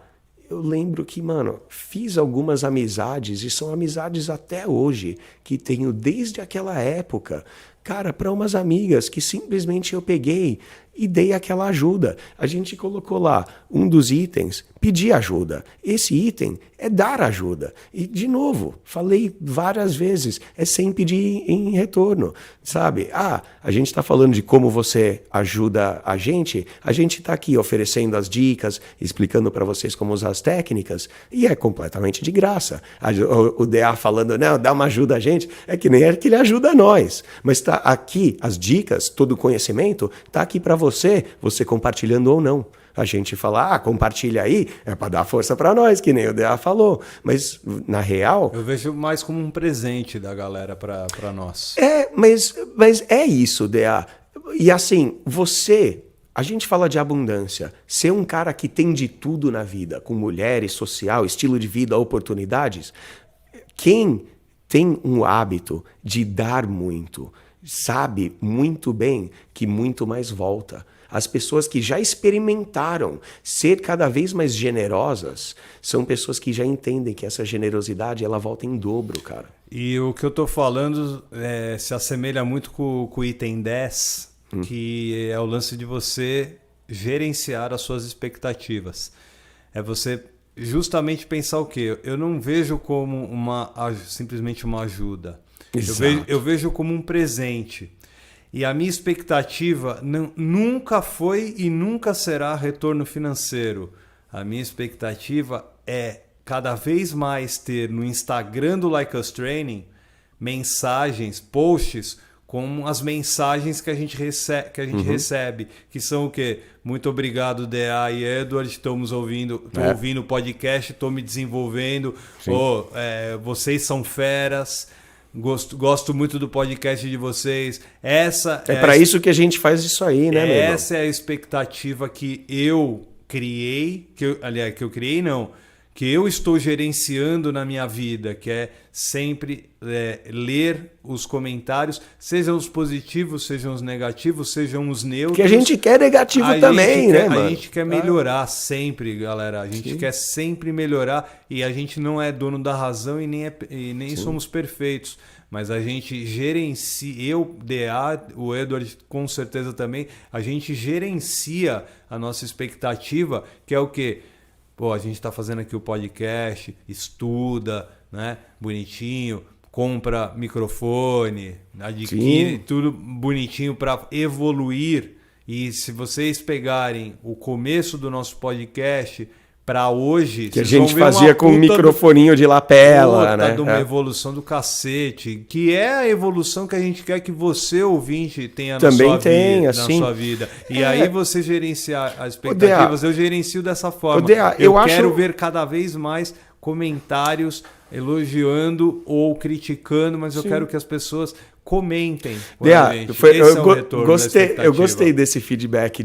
Speaker 1: eu lembro que, mano, fiz algumas amizades, e são amizades até hoje, que tenho desde aquela época, cara, para umas amigas que simplesmente eu peguei e dei aquela ajuda. A gente colocou lá um dos itens, pedir ajuda. Esse item é dar ajuda. E, de novo, falei várias vezes, é sem pedir em retorno, sabe? A gente está falando de como você ajuda a gente está aqui oferecendo as dicas, explicando para vocês como usar as técnicas, e é completamente de graça. O DA falando, não, dá uma ajuda a gente, é que nem é que ele ajuda nós, mas tá aqui, as dicas, todo o conhecimento, tá aqui para você compartilhando ou não. A gente fala, compartilha aí, é para dar força para nós, que nem o DA falou. Mas, na real...
Speaker 2: Eu vejo mais como um presente da galera para nós.
Speaker 1: Mas é isso, DA. E assim, a gente fala de abundância. Ser um cara que tem de tudo na vida, com mulheres, social, estilo de vida, oportunidades. Quem tem um hábito de dar muito, sabe muito bem que muito mais volta. As pessoas que já experimentaram ser cada vez mais generosas são pessoas que já entendem que essa generosidade ela volta em dobro, cara.
Speaker 2: E o que eu tô falando se assemelha muito com o item 10, que é o lance de você gerenciar as suas expectativas. É você justamente pensar o quê? Eu não vejo como simplesmente uma ajuda. Eu vejo como um presente. E a minha expectativa nunca foi e nunca será retorno financeiro. A minha expectativa é cada vez mais ter no Instagram do Like Us Training mensagens, posts, como as mensagens que a gente recebe, que são o quê? Muito obrigado, DA e Edward, estamos ouvindo, estou ouvindo o podcast, estou me desenvolvendo, vocês são feras. Gosto muito do podcast de vocês.
Speaker 1: Para isso que a gente faz isso aí, né, meu irmão?
Speaker 2: Essa é a expectativa que eu criei, que eu estou gerenciando na minha vida, que é sempre ler os comentários, sejam os positivos, sejam os negativos, sejam os neutros.
Speaker 1: Que a gente quer negativo também, né, mano?
Speaker 2: A gente quer melhorar sempre, galera. A gente quer sempre melhorar e a gente não é dono da razão e nem somos perfeitos. Mas a gente gerencia, eu, DA, o Edward com certeza também, a gente gerencia a nossa expectativa, que é o quê? Pô, a gente está fazendo aqui o podcast, estuda, né? Bonitinho, compra microfone, adquire tudo bonitinho para evoluir. E se vocês pegarem o começo do nosso podcast para hoje...
Speaker 1: Que a gente fazia com um microfoninho de lapela, né?
Speaker 2: De uma evolução do cacete, que é a evolução que a gente quer que você, ouvinte, tenha na sua vida. E aí você gerenciar as expectativas, eu gerencio dessa forma. Eu quero ver cada vez mais comentários elogiando ou criticando, mas eu quero que as pessoas comentem.
Speaker 1: Eu gostei desse feedback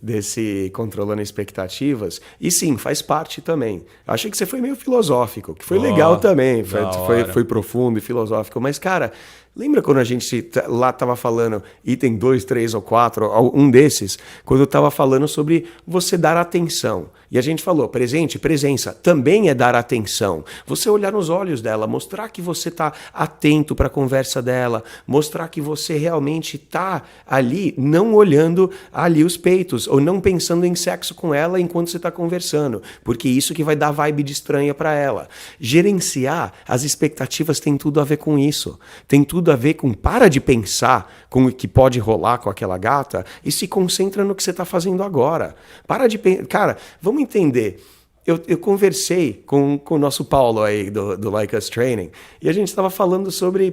Speaker 1: desse controlando expectativas. E sim, faz parte também. Achei que você foi meio filosófico, que foi legal também. Foi profundo e filosófico. Mas, cara, lembra quando a gente lá estava falando item 2, 3 ou 4, um desses, quando eu estava falando sobre você dar atenção. E a gente falou, presença, também é dar atenção. Você olhar nos olhos dela, mostrar que você está atento para a conversa dela, mostrar que você realmente está ali, não olhando ali os peitos, ou não pensando em sexo com ela enquanto você está conversando, porque isso que vai dar vibe de estranha para ela. Gerenciar as expectativas tem tudo a ver com isso. Tem tudo a ver com para de pensar com o que pode rolar com aquela gata e se concentra no que você está fazendo agora. Para de pensar. Cara, vamos entender. Eu conversei com o nosso Paulo aí do Like Us Training e a gente estava falando sobre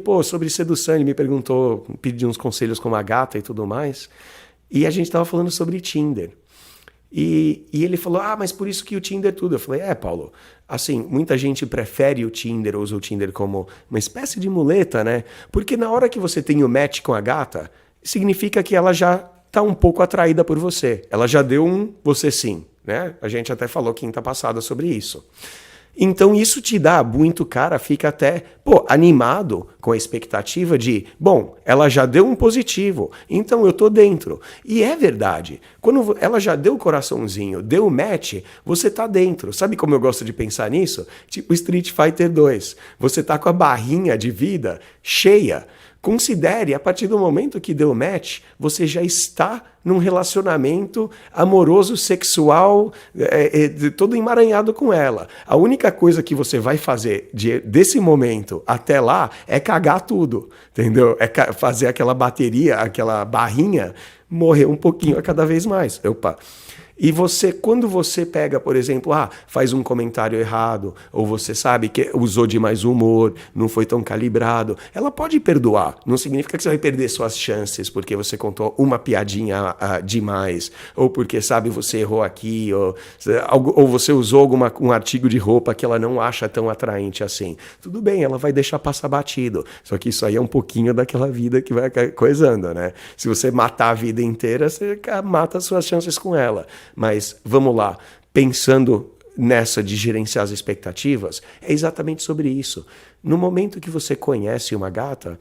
Speaker 1: sedução. Ele me perguntou, pediu uns conselhos com uma gata e tudo mais. E a gente estava falando sobre Tinder. E ele falou, mas por isso que o Tinder é tudo. Eu falei, Paulo, assim, muita gente prefere o Tinder, usa o Tinder como uma espécie de muleta, né? Porque na hora que você tem o match com a gata, significa que ela já está um pouco atraída por você. Ela já deu você sim, né? A gente até falou quinta passada sobre isso. Então isso te dá muito, cara, fica até, animado com a expectativa de, ela já deu um positivo, então eu tô dentro. E é verdade. Quando ela já deu o coraçãozinho, deu o match, você tá dentro. Sabe como eu gosto de pensar nisso? Tipo Street Fighter 2. Você tá com a barrinha de vida cheia. Considere, a partir do momento que deu match, você já está num relacionamento amoroso, sexual, todo emaranhado com ela. A única coisa que você vai fazer desse momento até lá é cagar tudo, entendeu? É fazer aquela bateria, aquela barrinha, morrer um pouquinho a cada vez mais. E quando você pega, por exemplo, faz um comentário errado, ou você sabe que usou demais humor, não foi tão calibrado, ela pode perdoar. Não significa que você vai perder suas chances porque você contou uma piadinha demais, ou porque, sabe, você errou aqui, ou você usou um artigo de roupa que ela não acha tão atraente assim. Tudo bem, ela vai deixar passar batido. Só que isso aí é um pouquinho daquela vida que vai coisando, né? Se você matar a vida inteira, você mata as suas chances com ela. Mas vamos lá, pensando nessa de gerenciar as expectativas, é exatamente sobre isso. No momento que você conhece uma gata,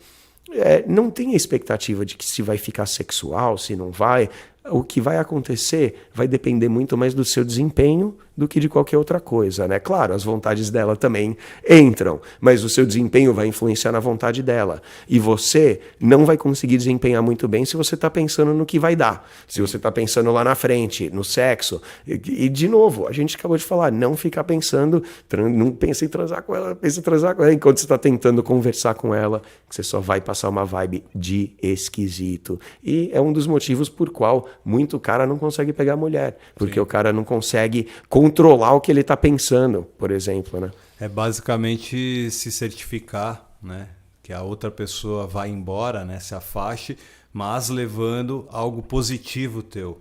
Speaker 1: não tem a expectativa de que se vai ficar sexual, se não vai. O que vai acontecer vai depender muito mais do seu desempenho do que de qualquer outra coisa, né? Claro, as vontades dela também entram, mas o seu desempenho vai influenciar na vontade dela. E você não vai conseguir desempenhar muito bem se você está pensando no que vai dar, se você está pensando lá na frente, no sexo. E, de novo, a gente acabou de falar, não ficar pensando, não pense em transar com ela, pense em transar com ela, enquanto você está tentando conversar com ela, que você só vai passar uma vibe de esquisito. E é um dos motivos por qual muito cara não consegue pegar mulher, porque o cara não consegue controlar o que ele está pensando, por exemplo, né?
Speaker 2: É basicamente se certificar, né, que a outra pessoa vai embora, né, se afaste, mas levando algo positivo teu.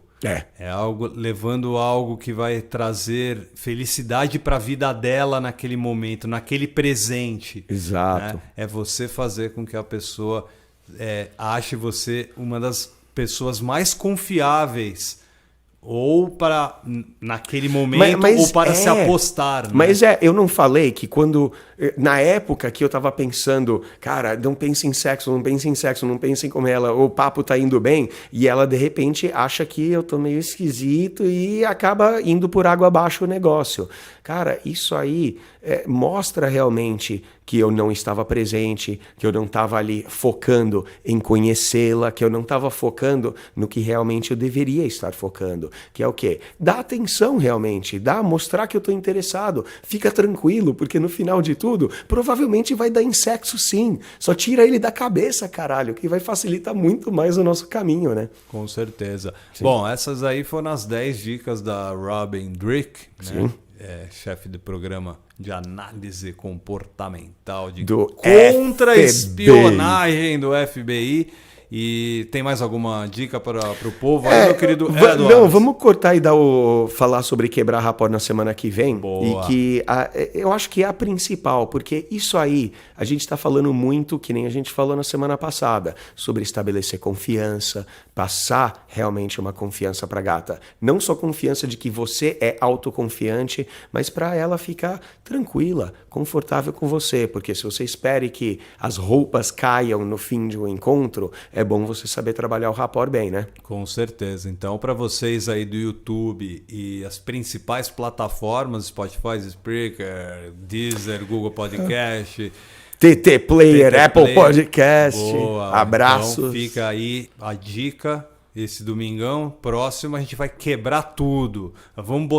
Speaker 2: Levando algo que vai trazer felicidade para a vida dela naquele momento, naquele presente.
Speaker 1: Exato.
Speaker 2: Né? É você fazer com que a pessoa ache você uma das pessoas mais confiáveis, ou para naquele momento, ou para se apostar. Né?
Speaker 1: Mas eu não falei que na época que eu tava pensando, cara, não pense em sexo, não pense em sexo, não pense em como o papo tá indo bem, e ela de repente acha que eu tô meio esquisito e acaba indo por água abaixo o negócio. Cara, isso aí mostra realmente que eu não estava presente, que eu não estava ali focando em conhecê-la, que eu não estava focando no que realmente eu deveria estar focando, que é o quê? Dá atenção realmente, mostrar que eu estou interessado, fica tranquilo, porque no final de tudo, provavelmente vai dar em sexo sim, só tira ele da cabeça, caralho, que vai facilitar muito mais o nosso caminho, né?
Speaker 2: Com certeza. Sim. Bom, essas aí foram as 10 dicas da Robin Drick, né? Chefe do programa de análise comportamental do contra-espionagem do FBI. E tem mais alguma dica para o povo aí, meu querido Eduardo?
Speaker 1: Não, vamos cortar e falar sobre quebrar rapport na semana que vem.
Speaker 2: Boa.
Speaker 1: E que eu acho que é a principal, porque isso aí a gente está falando muito, que nem a gente falou na semana passada, sobre estabelecer confiança, passar realmente uma confiança para a gata. Não só confiança de que você é autoconfiante, mas para ela ficar tranquila, confortável com você. Porque se você espere que as roupas caiam no fim de um encontro, é bom você saber trabalhar o rapport bem, né?
Speaker 2: Com certeza. Então, para vocês aí do YouTube e as principais plataformas, Spotify, Spreaker, Deezer, Google Podcast,
Speaker 1: TT Player, Apple Podcast,
Speaker 2: boa.
Speaker 1: Abraços.
Speaker 2: Então, fica aí a dica. Esse domingão, próximo, a gente vai quebrar tudo. Vamos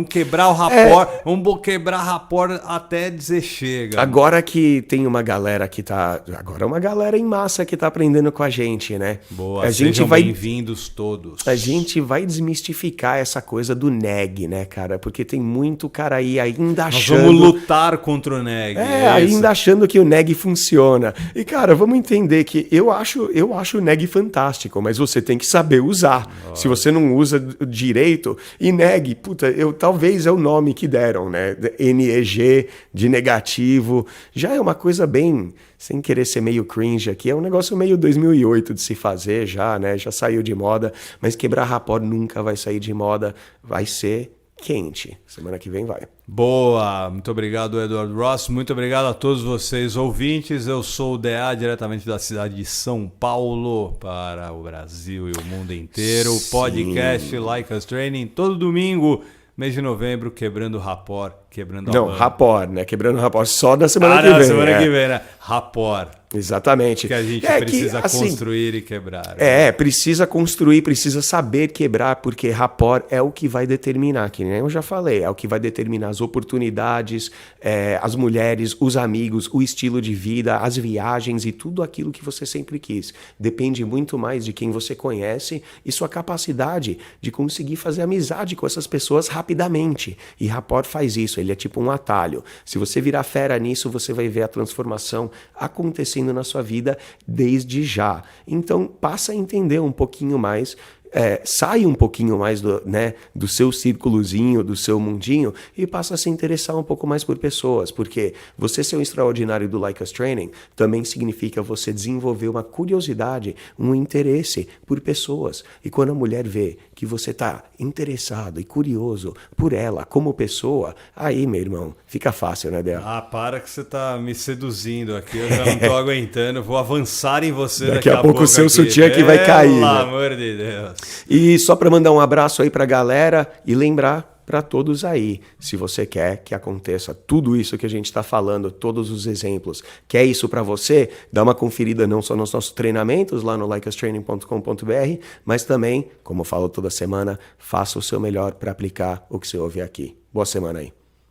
Speaker 2: quebrar o rapport, vamos quebrar rapport até dizer chega.
Speaker 1: Agora que tem uma galera que tá... Agora é uma galera em massa que tá aprendendo com a gente, né?
Speaker 2: Boa, sejam bem-vindos todos.
Speaker 1: A gente vai desmistificar essa coisa do neg, né, cara? Porque tem muito cara aí ainda achando...
Speaker 2: Nós vamos lutar contra o neg.
Speaker 1: Ainda achando que o neg funciona. E, cara, vamos entender que eu acho o neg fantástico, mas você tem que saber usar. Se você não usa direito, e neg, talvez é o nome que deram, né? NEG, de negativo, já é uma coisa bem, sem querer ser meio cringe aqui, é um negócio meio 2008 de se fazer já, né? Já saiu de moda, mas quebrar rapport nunca vai sair de moda, vai ser quente. Semana que vem vai.
Speaker 2: Boa, muito obrigado, Edward Ross, muito obrigado a todos vocês ouvintes. Eu sou o DA, diretamente da cidade de São Paulo para o Brasil e o mundo inteiro.
Speaker 1: Sim.
Speaker 2: Podcast Like Us Training, todo domingo, mês de novembro, quebrando rapport, quebrando a
Speaker 1: Não, rapport, né? Quebrando rapport só na semana que vem.
Speaker 2: Na semana que vem, né? Rapport.
Speaker 1: Exatamente.
Speaker 2: Que a gente
Speaker 1: É
Speaker 2: precisa
Speaker 1: que, assim,
Speaker 2: construir e quebrar. Né?
Speaker 1: Precisa construir, precisa saber quebrar, porque rapport é o que vai determinar, que nem eu já falei, é o que vai determinar as oportunidades, as mulheres, os amigos, o estilo de vida, as viagens e tudo aquilo que você sempre quis. Depende muito mais de quem você conhece e sua capacidade de conseguir fazer amizade com essas pessoas rapidamente. E rapport faz isso, ele é tipo um atalho. Se você virar fera nisso, você vai ver a transformação acontecendo na sua vida desde já. Então, passa a entender um pouquinho mais, sai um pouquinho mais do seu círculozinho, do seu mundinho e passa a se interessar um pouco mais por pessoas, porque você ser um extraordinário do Like Us Training também significa você desenvolver uma curiosidade, um interesse por pessoas. E quando a mulher vê que você está interessado e curioso por ela como pessoa, aí, meu irmão, fica fácil, né, Del?
Speaker 2: Ah, para que você tá me seduzindo aqui, eu já não tô aguentando, vou avançar em você
Speaker 1: Daqui a pouco o seu sutiã que vai cair.
Speaker 2: Pelo
Speaker 1: Né?
Speaker 2: amor de Deus.
Speaker 1: E só para mandar um abraço aí para a galera e lembrar para todos aí, se você quer que aconteça tudo isso que a gente está falando, todos os exemplos, quer isso para você, dá uma conferida não só nos nossos treinamentos lá no likeustraining.com.br, mas também, como eu falo toda semana, faça o seu melhor para aplicar o que você ouve aqui. Boa semana aí.